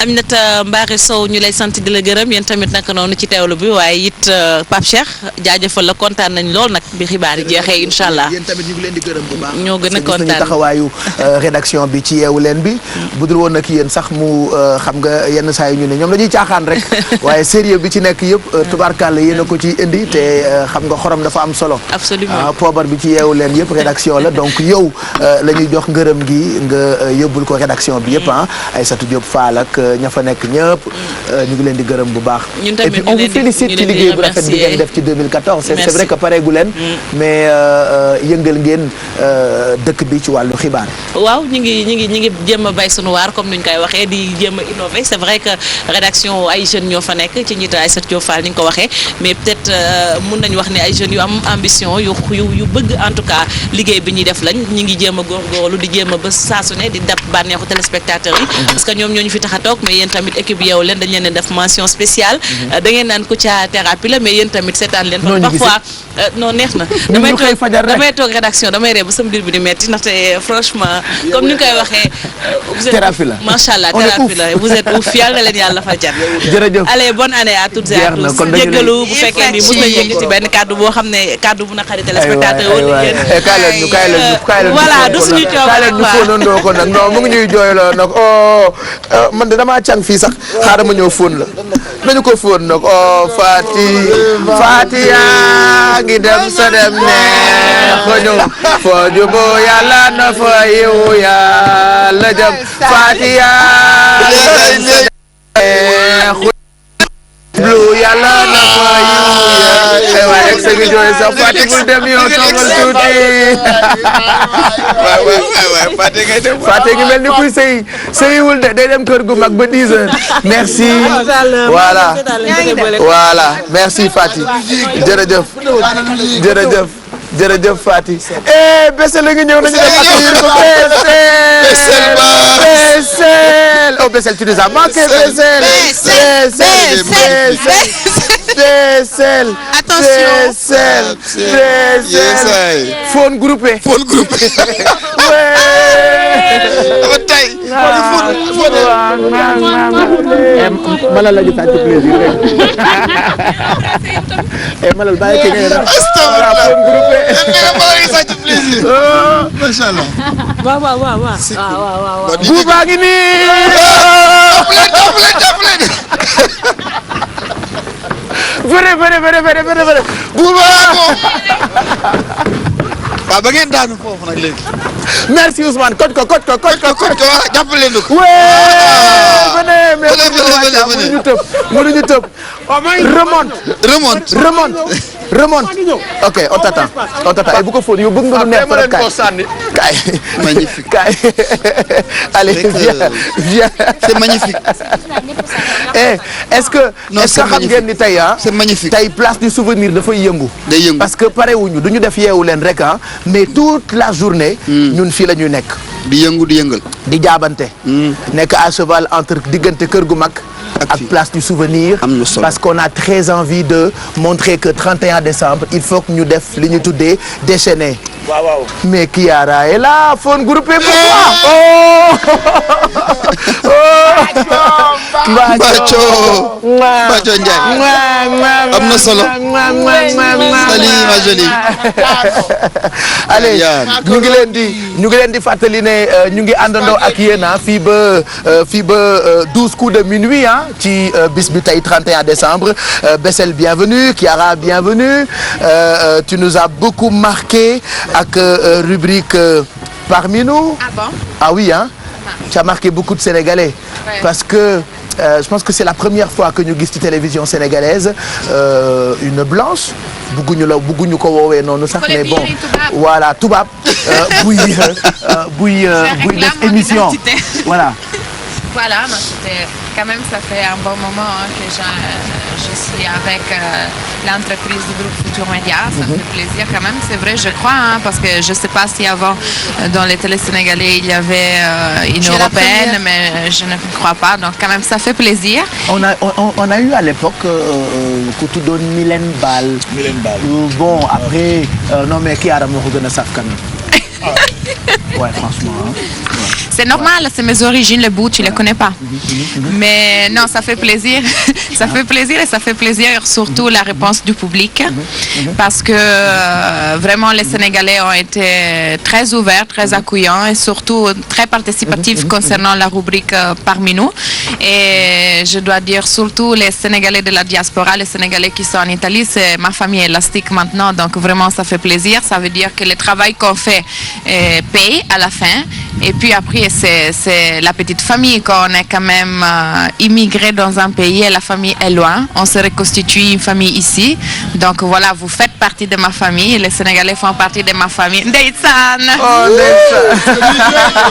Aminata Mbaare Sow ñu lay sant di la gërëm yéen tamit naka noonu ci teewlu bi waaye it Pape Cheikh jaajëfal la kontaan nañ lool nag bi xibaar yi jeexee incha allah. yéen tamit ñu ngi leen di gërëm bu baax. ñoo gën a kontaan nañu taxawaayu rédaction bi ci yeewu leen bi. budul woon nag yéen sax mu xam nga yenn saa yi ñu ne ñoom dañuy caaxaan rek waaye sérieux bi ci nekk yëpp tubaarkàlla yéen a ko ci indi te xam nga xorom dafa am solo. absolument poobar bi ci yeewu leen yëpp rédaction la donc yow la ñuy jox ngërëm gi nga yóbbul ko rédaction bi yëpp Aïssatou Diop Fall ak ña fa nekk ñëpp ñu ngi leen di gërëm bu baax. ñun et puis on vous félicite ci liggéey bu rafet bi ngeen def ci 2014. c'est vrai que pareegu leen. mais yëngal ngeen dëkk bi ci wàllu xibaar. waaw ñu ngi jéem a bay sunu waar comme ni ñu koy waxee di jéem a innover c'est vrai que rédaction ay jeunes ñoo fa nekk ci njiitu Aïssatou Diop Fall ni nga ko waxee mais peut-être mun nañu wax ne ay jeunes yu am ambition yu bëgg en tout cas liggéey bi ñuy def lañ ñu ngi jéem a góorgóorlu di jéem a ba saa su ne di dab bànneexu téléspectateurs yi. parce que ñoom ñoo ñu fi tax a toog mais yéen tamit équipe yeewu leen dañ leen def mention spéciale. da ngeen naan Kouthia thérapie la mais yéen tamit seetaan leen. parfois non neex na. damay toog rédaction damay ree ba sama biir bi di metti ndaxte franchement comme ni nga koy waxee. thérapie la macha allah thérapie la vous êtes ouf yàlla na leen yàlla fa jar. jërëjëf allez bonne année à toutes et à tous. jéggalu bu fekkee ni mos na yëngu ci benn kàddu boo xam ne kàddu bu naqari téléspectateur wala yéen. kaay leen voilà du suñu coono ñu fóonandoo ko nag non mu ngi ñuy jooyloo nag man de damaa càng fii sax xaaral ma ñëw fóon la nañu ko fóon nag Fati yaa ngi dem sa dem neex ko ñëw foo jubo yàlla na fa yiw yàlla jëm Fati yaa ngi dem sa dem neex Blue yàlla na fa yiw waaye ak sa ngi jooy sax Fati bul dem yow toogal tuuti waay Fati ngay dem Fati ngi mel ni kuy sëyiwul de day dem kër gu mag ba 10 heures merci voilà merci Fati jërëjëf Fati Bessel la ngi ñëw nañu dem accueillir ko Bessel oh Bessel tu nous as manqué Bessel phone groupé malal la ñu tàcc plaisir rek malal bàyyi ki ngay def phone groupé Machallah. waaw. Bouba ngi nii. Vrai. Bouba ko. waaw ba ngeen daanu foofu nag léegi. merci Ousmane koj ko jàppale leen ko. mënuñu tëb. remonte. ok on t'attend et bu ko fóon yow bëgg nga lu neex kaay. magnifique kaay. allez viens. c'est magnifique. est-ce que xam ngeen ni tey c'est magnifique tey place du souvenir dafay yëngu. day yëngu parce que pare wuñu duñu def yeewu leen rek mais toute la journée. ñun fii la ñuy nekk. di yëngu di yëngal. di jaabante. nekk à cheval entre diggante kër gu mag. ak place du souvenir. parce qu'on a très envie de montrer que 31 décembre il faut que ñu def li ñu tuddee déchaîner. waaw. mais Kiara est là phone groupé pourquoi. Mbathio Ndiaye. am na solo. salut ma jolie. allez ñu ngi leen di fàttali ne ñu ngi àndandoo ak yéen fii ba 12 coups de minuit ci bis bi tey 31 décembre Bessel bienvenue Kiara bienvenue tu nous as beaucoup marqué ak rubrique parmi nous. Ah bon? Ah oui tu as marqué beaucoup de Sénégalais. Ouais. Parce que je pense que c'est la première fois que ñu gis ci télévision sénégalaise une blanche bugguñu ko woowee noonu sax mais bon voilà tubaab buy def émission voilà. Voilà, moi, quand même, ça fait un bon moment que je suis avec l'entreprise du groupe Futur Média. Ça fait plaisir quand même, c'est vrai, je crois, parce que je ne sais pas si avant, dans les télés sénégalais, il y avait une européenne, mais je ne crois pas. Donc, quand même, ça fait plaisir. On a eu à l'époque Koutoudon Mylène Bal. Bon, après, non, mais qui a ramoré de ça quand même. Ouais, franchement. C'est normal, c'est mes origines, le bout, tu ne les connais pas. Mais non, ça fait plaisir. Ça fait plaisir et ça fait plaisir surtout la réponse du public. Parce que vraiment, les Sénégalais ont été très ouverts, très accueillants et surtout très participatifs concernant la rubrique Parmi nous. Et je dois dire surtout les Sénégalais de la diaspora, les Sénégalais qui sont en Italie, c'est ma famille élastique maintenant. Donc vraiment, ça fait plaisir. Ça veut dire que le travail qu'on fait paye à la fin. Et puis après, c'est la petite famille quand on est quand même immigré dans un pays et la famille est loin. On se reconstitue une famille ici. Donc voilà, vous faites partie de ma famille. Les Sénégalais font partie de ma famille. Ndeysaan. Oh, ndeysaan.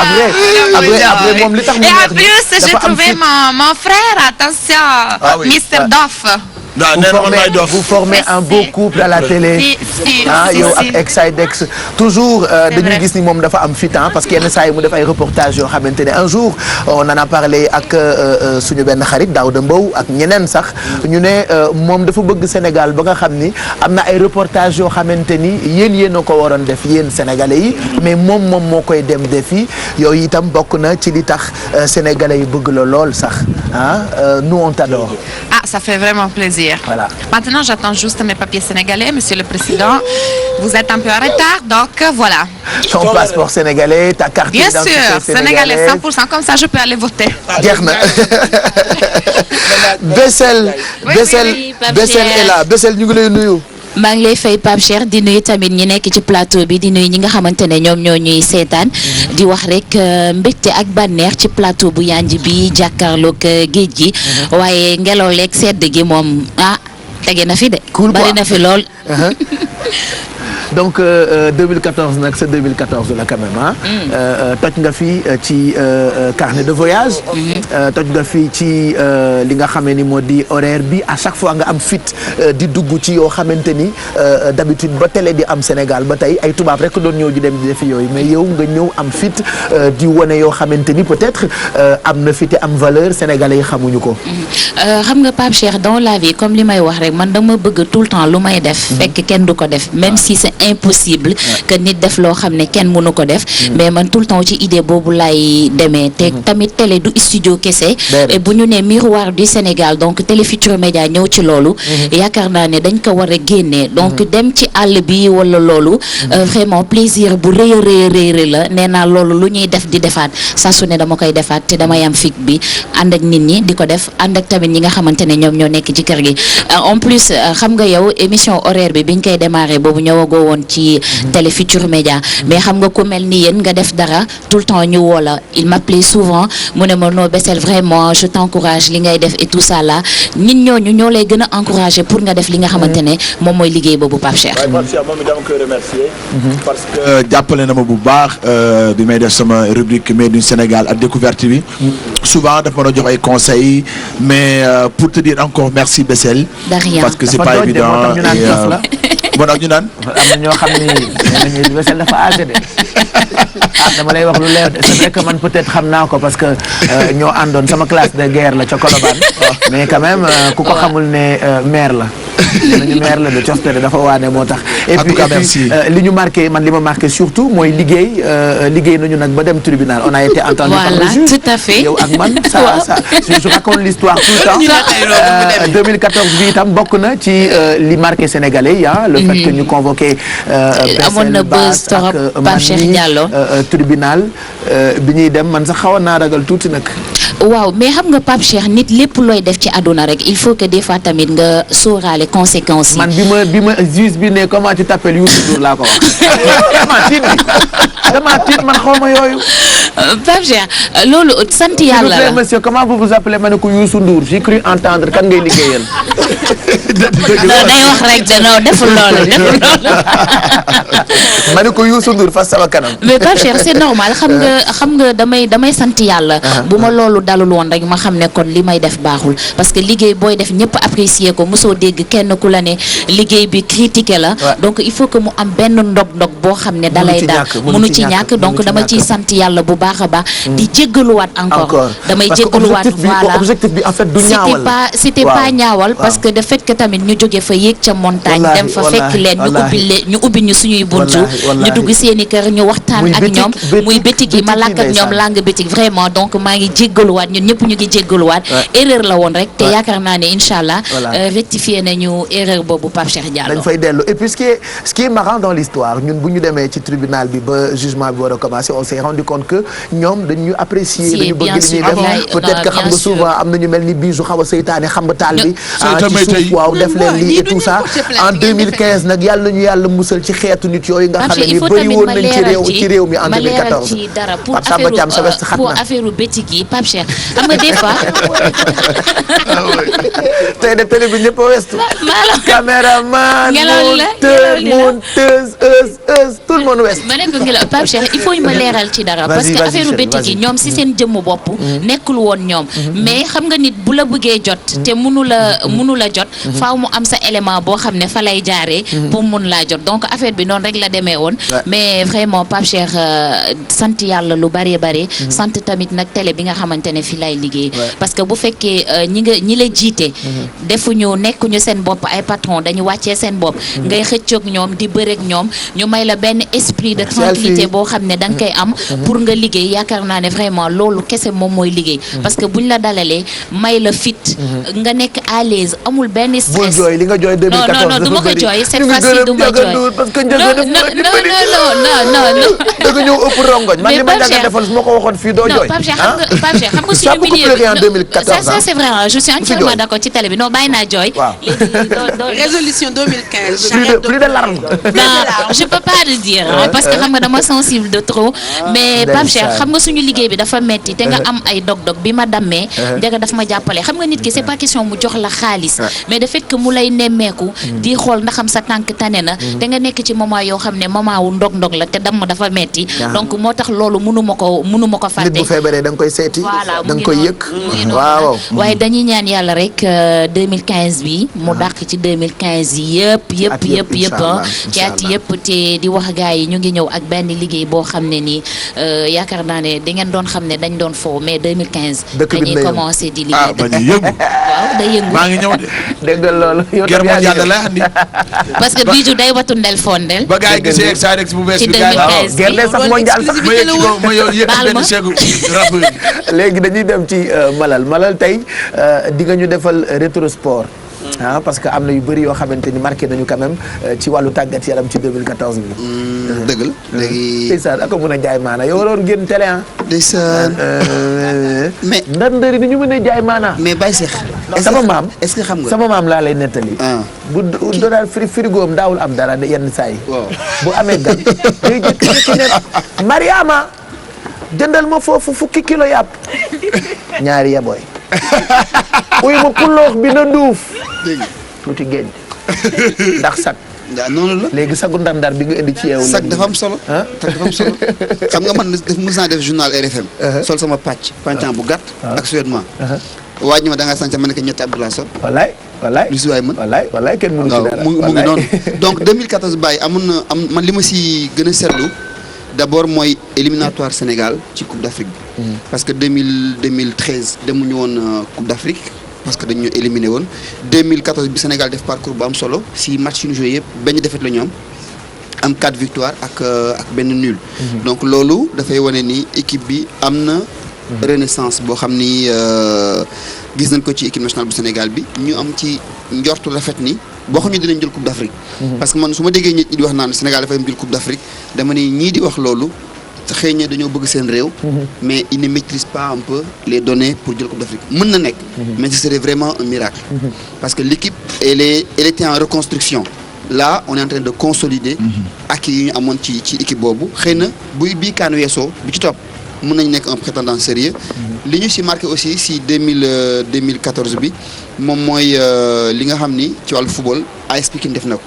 Après, et en plus, j'ai trouvé mon frère, attention, Mr. Doff. Vous formez un beau couple à la télé. yow ak Exidex toujours dañuy gis ni moom dafa am fit parce que yenn saa yi mu def ay reportages yoo xamante ne un jour on en a parlé ak suñu benn xarit Daouda Mbow ak ñeneen sax ñu ne moom dafa bëgg Sénégal ba nga xam ni am na ay reportages yoo xamante ni yéen a ko waroon def yéen Sénégalais yi mais moom moo koy dem defi yooyu itam bokk na ci li tax Sénégalais yi bëgg la lool sax nous on t'adore. Ah, ça fait vraiment plaisir. Voilà. Maintenant, j'attends juste mes papiers sénégalais, Monsieur le Président. Vous êtes un peu en retard, donc voilà. Ton passeport sénégalais, ta carte d'identité sénégalaise. Sénégalais 100%, comme ça je peux aller voter. Jeex na. Bessel est là. Bessel ñu ngi lay nuyu. maa ngi lay fay Pape Cheikh di nuyu tamit ñi nekk ci plateau bi di nuyu ñi nga xamante ne ñoom ñoo ñuy seetaan di wax rek mbégte ak bànneex ci plateau bu yanj bi jàkkaarloog géej gi waaye ngelaw leeg sedd gi moom tege na fi de. bari na fi lool. donc 2014 nag c'est 2014 la quand même toj nga fi ci carnet de voyage. toj nga fi ci li nga xamee ni moo di horaire bi à chaque fois nga am fit di dugg ci yoo xamante ni d'habitude ba télé di am Sénégal ba tey ay tubaab rek doon ñëw di dem di def yooyu mais yow nga ñëw am fit di wane yoo xamante ni peut-être am na fit am valeur sénégalais yi xamuñu ko. xam nga Pape Cheikh dans la vie comme li may wax rek man dama bëgg tout le temps lu may def. fekk kenn du ko def même si c'est impossible que nit def loo xam ne kenn mënu ko def mais man tout le temps ci idée boobu lay demee te tamit télé du studio kese et bu ñu ne miroir du Sénégal donc Télé Futurs Médias ñëw ci loolu yaakaar naa ne dañ ko war a génnee donc dem ci àll bi wala loolu vraiment plaisir bu rëy a rëy la nee naa loolu lu ñuy def di defaat saa su ne dama koy defaat te damay am fit bi ànd ak nit ñi di ko def ànd ak tamit ñi nga xamante ne ñoom ñoo nekk ci kër gi en plus xam nga yow émission horaire bi biñ koy démarrer boobu ñëwagoo woon ci Télé Futurs Médias mais xam nga ku mel ni yéen nga def dara tout le temps ñu woo la il m'appelait souvent mu ne ma noo Bessel vraiment je t'encourage li ngay def et tout ça là nit ñooñu ñoo lay gën a encourager pour nga def li nga xamante ne moom mooy liggéey boobu Pape Cheikh. waaye Pape Cheikh moom it dama koy remercier parce que jàppale na ma bu baax bi may def sama rubrique Made in Sénégal ak découverte bi souvent dafa mën a jox ay conseils mais pour te dire encore merci Bessel. de rien parce que c'est pas évident bon ak ñu naan. am na ñoo xam ni Bessel dafa âgé de dama lay wax lu leer c'est vrai que man peut-être xam naa ko parce que ñoo àndoon sama classe de guerre la ca Colobane mais quand même ku ko xamul ne maire la. nañu maire la de Costere dafa waane moo tax. et puis li ñu marqué man li ma marqué surtout mooy liggéey nañu nag ba dem tribunal on a été entendu par le juge. tout à fait yow ak man ça je raconte l'histoire tout le temps. 2014 bi itam bokk na ci li marqué sénégalais yi le fait que ñu convoqué. amoon na buzz torop Pape Cheikh Diallo tribunal bi ñuy dem man sax xawoon naa ragal tuuti nag. waaw mais xam nga Pape Cheikh nit lépp looy def ci àdduna rek il faut que des fois tamit nga sóoraale conséquences yi. man bi ma juge bi ne comment tu t'appelles Youssou Ndour laa ko wax dama tiit man xaw ma yooyu. Pape Cheikh loolu sant yàlla la. monsieur comment vous vous appelez ma ne ko Youssou Ndour j'ai cru entendre kan ngay liggéeyal. day wax rek danoo deful loolu. ma ne ko Youssou Ndour fas sama kanam. mais Pape Cheikh c'est normal xam nga damay sant yàlla. bu ma loolu dalul woon rek ma xam ne kon li may def baaxul parce que liggéey booy def ñëpp apprécier ko mosoo dégg kenn ku la ne liggéey bi critiqué la. donc il faut que mu am benn ndog-ndog boo xam ne dalay daal mënu ci ñàkk donc dama ciy sant yàlla bu baax a baax. di jéggaluwaat encore. damay jéggaluwaat voilà objectif bi en fait du ñaawal. c'était pas ñaawal parce que de fait que tamit ñu jóge fa yéeg ca montagne. dem fa fekk leen ñu ubbi ñu suñuy buntu. ñu dugg seeni kër ñu waxtaan ak ñoom. muy bétig yi ma làkk ak ñoom langue bétig vraiment donc maa ngi jéggaluwaat ñun ñëpp ñu ngi jéggaluwaat. erreur la woon rek te yaakaar naa ne incha allah. rectifier nañu erreur boobu Pape Cheikh Diallo. dañ fay dellu et puis ce qui est marrant dans l'histoire ñun bu ñu demee ci tribunal bi ba jugement bi war a commencer on s'est rendu compte que ñoom dañu apprécier dañu bëgg li ñuy def peut-être que xam nga souvent am na ñu mel ni bisu xaw a seytaane xam nga taal bi ci suuf waaw def leen lii et tout ça en 2015 nag yàlla nañu yàlla musal ci xeetu nit yooyu nga xam ne ni bëri woon nañ ci réew mi en 2014 Pape Samba Thiam sa veste xat na pour affaire bétik yi Pape Cheikh xam nga des fois tey de télé bi ñëpp a westu caméraman monteuse tout le monde west ma nekk ngelaw Pape Cheikh il faut ma leeral ci dara parce que affaire bétik yi ñoom si seen jëmm bopp nekkul woon ñoom mais xam nga nit bu la bëggee jot te mënu la jot faaw mu am sa élément boo xam ne fa lay jaaree pour mun laa jot donc affaire bi noonu rek la demee woon mais vraiment Pape Cheikh sant yàlla lu bari bari sant tamit nag télé bi nga xamante ne fi lay liggéey parce que bu fekkee ñi la jiite defuñu nekkuñu seen bopp ay patron dañu wàccee seen bopp ngay xëccoog ñoom di bëreeg ñoom ñu may la benn esprit de tranquillité boo xam ne da nga koy am pour nga liggéey yaakaar naa ne vraiment loolu kese moom mooy liggéey parce que buñ la dalalee may la fit nga nekk à l'aise amul benn stress. bul jooy li nga jooy 2014 non du ma ko jooy cette fois-ci du ma jooy parce que non da nga ñëw ëpp rongoñ man li ma njëkk defal su ma ko waxoon fii doo jooy. Pape Cheikh xam nga suñu milieu ça c'est vrai je suis entièrement d'accord ci télé bi non bàyyi naa jooy. Résolution 2015. plus de larmes. non je peux pas le dire parce que xam nga dama sensible de trop mais Pape Cheikh xam nga suñu liggéey bi dafa metti te nga am ay dog-dog bi ma dammee njëga daf ma jàppale xam nga nit ki c'est pas question mu jox la xaalis mais de fait que mu lay nemmeeku di xool ndax xam sa tànk tane na te nga nekk ci moment yoo xam ne moment wu ndog-ndog la te damm dafa metti donc moo tax loolu mënu ma ko fàtte. nit bu feebaree da nga koy seeti da nga koy yëg waaw waaye dañuy ñaan yàlla rek 2015 bi mu dàq ci 2015 yëpp ci at yëpp te di wax gars yi ñu ngi ñëw ak benn liggéey boo xam ne nii yaakaar naa ne da ngeen doon xam ne dañ doon fo mais 2015 dañuy commencé di liggéey waaw day yëngu maa ngi ñëw de dégg nga loolu guerre mondiale lay andi parce que Bijou day watu ndel fondel ba gars yi gisee Exarex bu bees ci bi 2015 guerre sax mondial sax ma yow yëg benn chèque rappeur léegi dañuy dem ci Malal tey di nga ñu defal rétro sport parce que am na yu bëri yoo xamante ni marqué nañu quand même ci wàllu tàggat yaram ci 2014 bi. dëgg la léegi. ndeysaan ak a mën a jaay maana yow waroon génn télé ndeysaan. mais ndar ndëri ni ñu mën a jaay maana. mais Baye Cheikh. sama maam est-ce que xam nga. sama maam laa lay nettali. bu doon frigoom daawul am dara yenn saa yi. bu amee gan. day jékki-jékki ne Mariama jëndal ma foofu fukki kilo yàpp ñaari yaboy. uy ma puloox bi na duuf. tuuti géej ndax sag. noonu la léegi sagu ndar-ndar bi nga indi ci yeewu. sag dafa am solo. sag dafa am solo xam nga man mës naa def journal RFM. sol sama pantalon bu gàtt. ak suèdement. waaj ma da ngaa sant ma ne ko ñetti Abdoulaye Sow. wallaay lu si waay mën. wallaay kenn mënu ci dara. mu ngi noonu donc 2014 Baye man li ma si gën a seetlu d'abord mooy éliminatoire Sénégal ci Coupe d'Afrique bi. parce que 2013 demuñu woon Coupe d'Afrique. parce que dañu éliminé woon 2014 bi Sénégal def parcours bu am solo si match yu ñu joué yëpp benn défaite la ñu am 4 victoires ak benn nul. donc loolu dafay wane ni équipe bi am na. renaissance boo xam ni gis nañ ko ci équipe nationale bu Sénégal bi ñu am ci njortu rafet ni boo xam ne dinañ jël Coupe d'Afrique. parce que man su ma déggee ñi di wax naan Sénégal dafay jël Coupe d'Afrique dama ni ñii di wax loolu. xëy na dañoo bëgg seen réew. mais ils ne maîtrisent pas un peu les données pour jël Coupe d'Afrique mën na nekk. mais ce serait vraiment un miracle. parce que l'équipe elle était en reconstruction. là on est en train de consolider. acquis yi ñu amoon ci équipe boobu xëy na bii kaan weesoo bi ci topp mën nañu nekk un prétendant sérieux li ñu si marqué aussi si 2014 bi moom mooy li nga xam ni ci wàllu football AS Pikine def na ko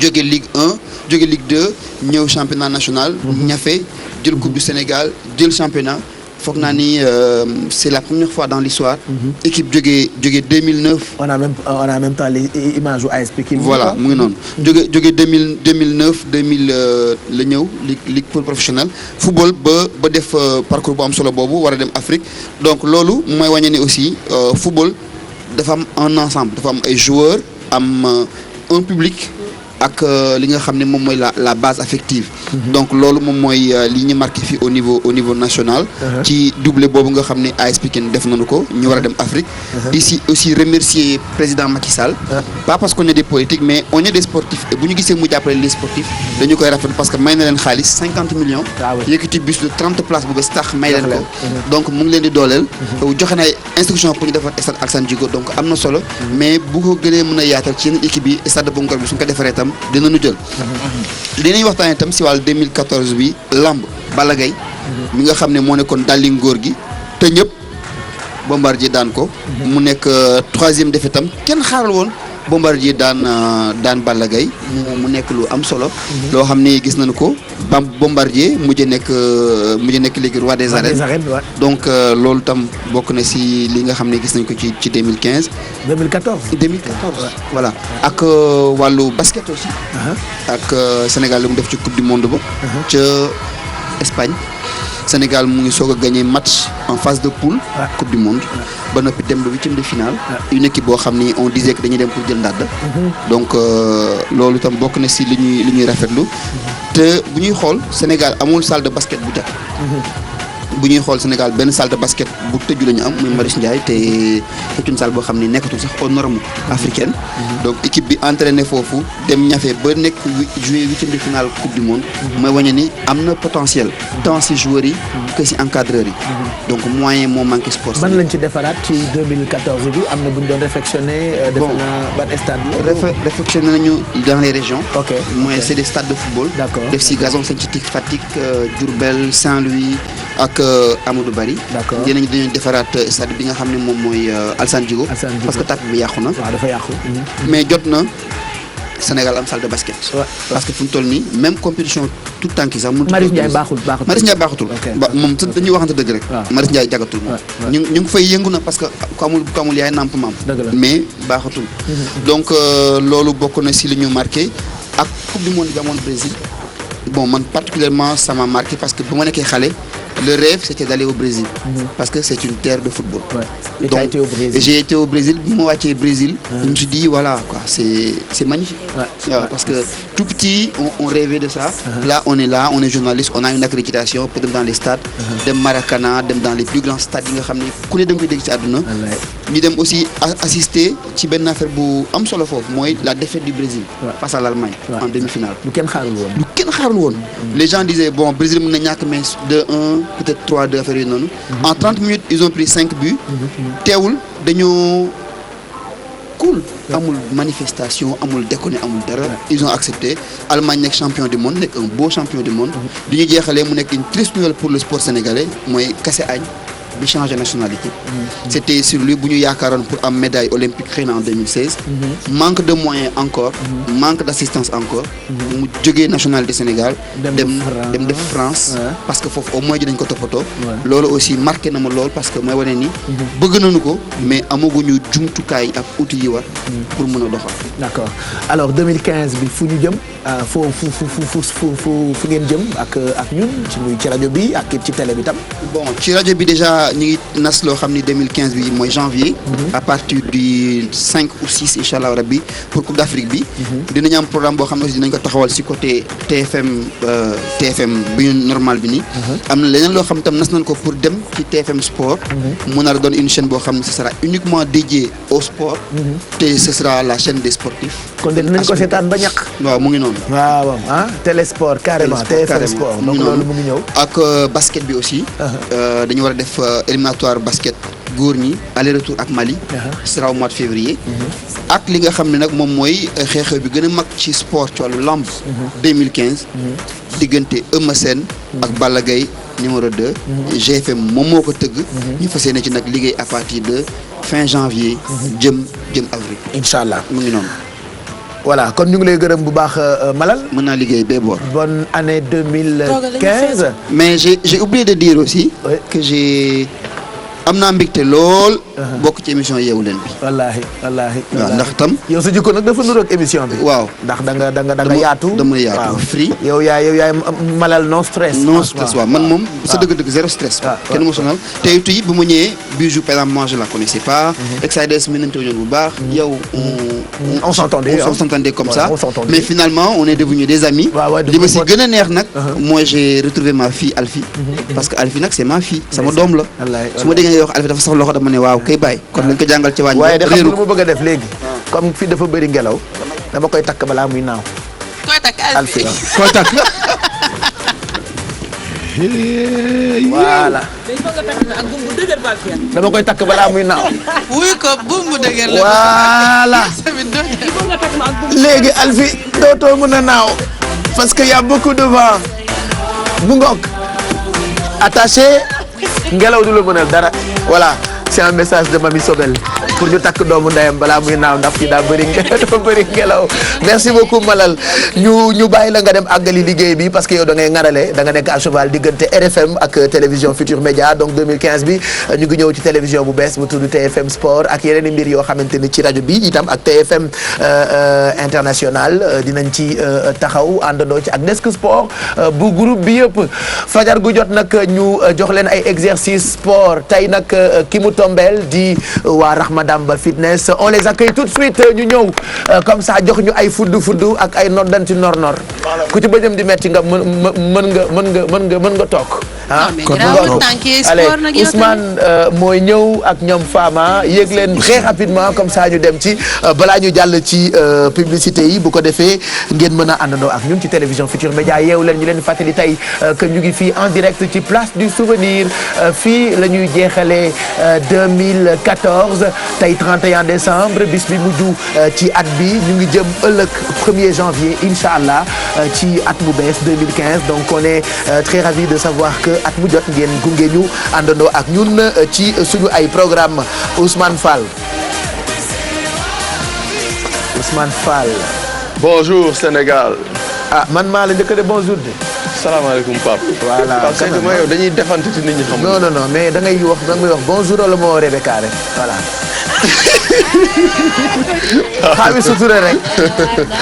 jóge Ligue 1 jóge Ligue 2 ñëw championnat national ñafe jël coupe du Sénégal jël championnat foog naa ni c'est la première fois dans l'histoire équipe jóge 2009 on a même pas les images u AS Pikine voilà mu ngi noonu jóge 2009 la ñëw ligue professionnelle football ba def parcours bu am solo boobu war a dem Afrique donc loolu mooy wàññe ni aussi football dafa am un ensemble dafa am ay joueurs am un public ak li nga xam ne moom mooy la base affective donc loolu moom mooy li ñu marqué fii au niveau national ci doublé boobu nga xam ne AS Pikine def nañu ko ñu war a dem Afrique ici aussi remercier président Macky Sall pas parce qu'on est des politiques mais on est des sportifs et bu ñu gisee mu jàppale les sportifs dañu koy rafetlu parce que may na leen xaalis 50 millions yëkkati bus de 30 places bu bees tax may leen ko donc mu ngi leen di dooleel joxe na ay instruction pour ñu defar stade Alassane Djigo donc am na solo mais bu ko gënee mën a yaatal ci yeneen équipe yi stade bu Ngor bi su ñu ko defaree tam dinañu jël dinañ waxtaanee itam si wàllu 2014 bi lamb Balla Gaye mi nga xam ne moo nekkoon dalli ngóor gi te ñëpp Bombardier daan ko mu nekk troisième défaite tam kenn xaaral woon Bombardier daan Balla Gaye mu nekk lu am solo loo xam ne gis nañu ko Bombardier mujj nekk léegi roi des arènes donc loolu tam bokk na si li nga xam ne gis nañ ko ci 2015 voilà ak wàllu basket aussi ak Sénégal lu mu def ci coupe du monde ba ca Espagne Sénégal mu ngi soog a gagné match en phase de poule coupe du monde ba noppi dem ba huitième de finale une équipe boo xam ni on disait que dañuy dem pour jël ndàdd donc loolu itam bokk na si li ñuy rafetlu te bu ñuy xool Sénégal amul salle de basket bu jag bu ñuy xool Sénégal benn salle de basket bu tëju la ñu am muy Marius Ndiaye te c'est une salle boo xam ni nekkatul sax aux normes africaines donc équipe bi entraîné foofu dem ñafe ba nekk jouer huitième de finale coupe du monde mooy wañe ni am na potentiel tant si joueurs yi que si encadreurs yi donc moyen moo manqué sport ban lañ ci defaraat ci 2014 bi am na bu ñu doon réfectionné defe naa ban stade réfectionné nañu dans les régions ok mooy c'est des stades de football d'accord def si gazon synthétique Fatick Diourbel Saint-Louis ak Amadou Barry dinañ defaraat stade bi nga xam ne moom mooy Alassane Djigo parce que tapis bi yàqu na waaw dafa yàqu mais jot na Sénégal am salle de basket parce que fu mu toll nii même compétition tout temps ki sax Marius Ndiaye baaxutul moom dañuy waxante dëgg rek Marius Ndiaye jagatul ñu ngi fay yëngu na parce que ku amul yaay namp maam mais baaxatul donc loolu bokk na si li ñu marqué ak coupe du monde bi amoon Brésil bon man particulièrement ça m'a marqué parce que bu ma nekkee xale le rêve c'était d'aller au Brésil parce que c'est une terre de football donc j'ai été au Brésil bi ma wàccee Brésil je me suis dit voilà quoi c'est magnifique parce que tout petit on rêvait de ça là on est journaliste on a une accréditation peut dem dans les stades dem Maracana dem dans les plus grands stades yi nga xam ne ku ne da nga koy dégg ci àdduna ñu dem aussi assister ci benn affaire bu am solo foofu mooy la défaite du Brésil face à l'Allemagne en demi-finale lu kenn xaarul woon les gens disaient bon Brésil mën na ñàkk mais 2-1 peut-être 3-2 affaire yi noonu en 30 minutes ils ont pris 5 buts teewul dañoo cool amul manifestation amul déconné amul dara ils ont accepté Allemagne nekk champion du monde nekk un beau champion du monde li ñu jeexalee mu nekk une triste nouvelle pour le sport sénégalais mooy Kassé Agne bi changé nationalité c'était sur lui bu ñu yaakaaroon pour am médaille olympique xëy na en 2016 manque de moyens encore manque d'assistance encore mu jógee nationalité Sénégal dem def France parce que foofu au moins dinañ ko toppatoo loolu aussi marqué na ma lool parce que mooy wane ni bëgg nañu ko mais amaguñu jumtukaay ak outils yi war pour mën a doxal d'accord alors 2015 bi fu ñu jëm fu ngeen jëm ak ñun ci rajo bi ak ci télé bi tam bon ci rajo bi déjà ñu ngi nas loo xam ni 2015 bi mooy janvier à partir du 5 ou 6 incha allah rabbi pour Coupe d'Afrique bi dinañu am programme boo xam ne aussi dinañ ko taxawal si côté TFM bi ñu normal bi nii am na leneen loo xam tam nas nañ ko pour dem ci TFM sport mu nar a doon une chaîne boo xam ne ce sera uniquement dédié au sport te ce sera la chaîne des sportifs kon dinañ ko seetaan ba ñàkk waaw mu ngi noonu waaw Télésport carrément TFM sport donc loolu mu ngi ñëw ak basket bi aussi dañu war a def éliminatoire basket góor ñi aller-retour ak Mali ce sera au mois de février ak li nga xam ne nag moom mooy xeexew bi gën a mag ci sport ci wàllu lamb 2015 diggante Eumeu Sène ak Balla Gaye numéro 2. GFM moom moo ko tëgg. ñu fas yéene ci nag liggéey à partir de fin janvier. jëm avril. incha allah mu ngi noonu. voilà kon ñu ngi lay gërëm bu baax Malal. mën naa liggéey bee boor. bonne année 2015. mais j'ai oublié de dire aussi. que am naa mbégte lool. bokk ci émission yeewu leen bi. wallaahi. waaw ndax tam. yow sa jikko nag dafa nuroog émission bi. waaw ndax da nga yaatu. dama yaatu free. yow yaay Malal non stress. non stress waaw man moom sa dëgg-dëgg zéro stress. kenn mu sonal tey tuuti bu ma ñëwee Bijou par exemple moi je la connaissais pas. Exides mi nañu woon bu baax. yow on s'entendait comme ça. mais finalement on est devenus des amis. li ma si gën a neex nag. moi j'ai retrouvé ma fille Alfie. parce que Alfie nag c'est ma fille sama doom la. su ma déggee nga wax Alfie dafa sax loxo dama ne waaw kay bàyyi kon nañ ko jàngal ci wàññi. waaye de xam nga lu ma bëgg a def léegi. comme fii dafa bëri ngelaw dama koy takk balaa muy naaw. koy takk Alfie koy takk. voilà. dama koy takk balaa muy naaw. wuy ko buum bu dëgër la. voilà. léegi Alfie dootoo mën a naaw. parce que y a beaucoup de vent. bu ngoog. attaché. ngelaw du la mënal dara. voilà c'est un message de Mamy Sobel pour ñu takk doomu ndeyam balaa muy naaw ndax fii daa bëri ngelaw merci beaucoup Malal ñu bàyyi la nga dem àggali liggéey bi parce que yow da ngay ŋarale da nga nekk à cheval diggante RFM ak télévision Futur Média donc 2015 bi ñu ngi ñëw ci télévision bu bees bu tudd TFM Sport ak yeneen i mbir yoo xamante ni ci rajo bi itam ak TFM international dinañ ci taxaw àndandoo ci ak desk sport bu groupe bi yëpp fajar gu jot nag ñu jox leen ay exercice sport tey nag ki mu tombeel di waa Rahma Damba fitness on les accueille tout de suite ñu ñëw comme ça jox ñu ay fudd ak ay noddanti nor ku ci bëjëm di metti nga mën nga toog kon allez Ousmane mooy ñëw ak ñoom Fama yéeg leen très rapidement comme ça ñu dem ci balaa ñu jàll ci publicité yi bu ko defee ngeen mën a àndandoo ak ñun ci télévision Futur Média yeewu leen ñu leen fàttali tey que ñu ngi fii en direct ci place du souvenir fii la ñuy jeexalee 2014 tey 31 décembre bis bi mujj ci at bi ñu ngi jëm ëllëg 1er janvier incha allah ci at bu bees 2015 donc on est très ravis de savoir que at mu jot ngeen gunge ñu àndandoo ak ñun ci suñu ay programme Ousmane Fall. bonjour Sénégal. ah man maa la njëkk de bonjour de. salaamaaleykum Pape. voilà parce que dama yow dañuy defante ci nit ñi xam. non mais da ngay wax bonjour wala moo Rebecca rek voilà. xaawi sutura rek.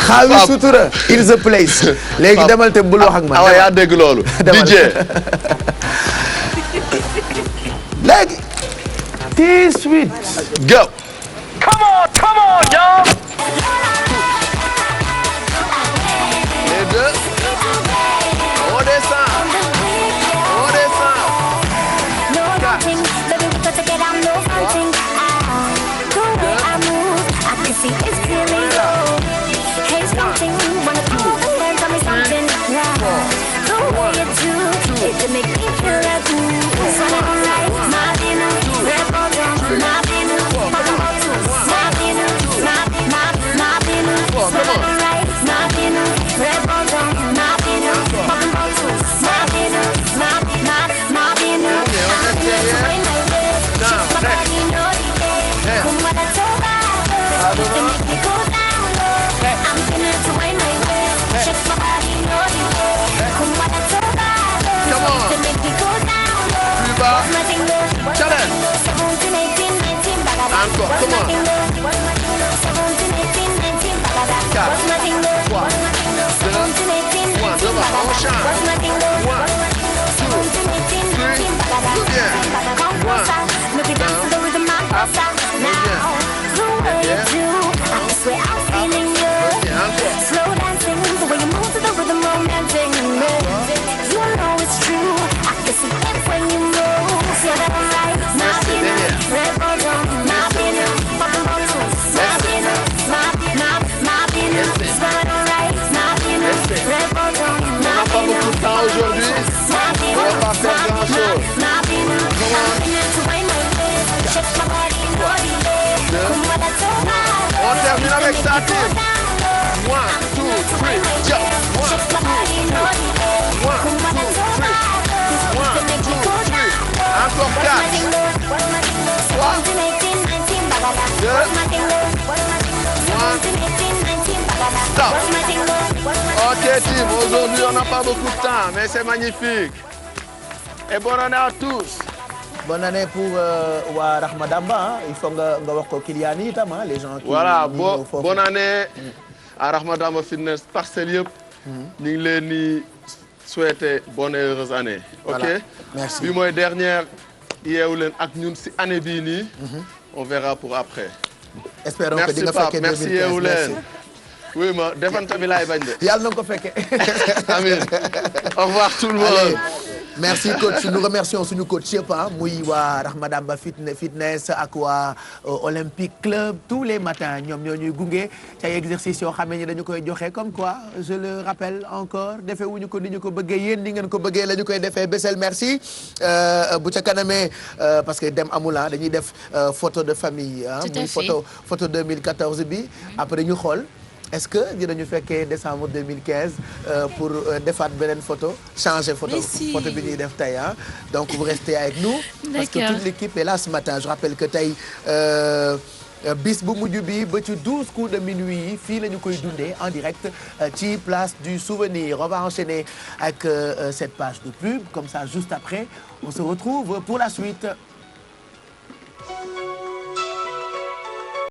xaawi sutura. il the place. léegi demal te bul wax ak man. ah yaa dégg loolu. DJ. léegi. T-Sweet. go. come on y'all. les deux. on descend. Aujourd'hui, on va pas faire grand chose. On termine avec ça. 1, 2, 3, jump. 1, 2, 3. 1, 2, 3. 1, Ok team, aujourd'hui on n'a pas beaucoup de temps, mais c'est magnifique. Et bonne année à tous. Bonne année pour waa Rahma Damba il faut nga wax ko client yi itam les gens. Voilà bonne année à Rahma Damba Fitness Parcelles yëpp. ñu ngi leen di souhaiter bonne et heureuse année. Ok merci bi mooy dernière yeewu leen ak ñun si année bii nii. on verra pour après. espérons que di nga fekkee 2015 merci yeewu leen. oui ma defante bi laay bañ de. yàlla na ko fekkee. amiin au revoir tout le monde. merci coach nous remercions suñu coach yëpp muy waa Rahma Damba fitness ak waa Olympique Club tous les matins ñoom ñoo ñuy gunge ci ay exercices yoo xam ne dañu koy joxe comme quoi je le rappelle encore defee wuñu ko ni ñu ko bëggee yéen ni ngeen ko bëggee la ñu koy defee Bessel merci bu ca kanamee parce que dem amul dañuy def photo de famille muy photo 2014 bi après ñu xool est-ce que dinañu fekkee décembre 2015 pour defaat beneen photo changer photo bi ñuy def tey donc vous restez avec nous parce que toute l'équipe est là ce matin je rappelle que tey bis bu mujj bi ba ci 12 coups de minuit yi fii la ñu koy dundee en direct ci place du souvenir on va enchaîner avec cette page de pub comme ça juste après on se retrouve pour la suite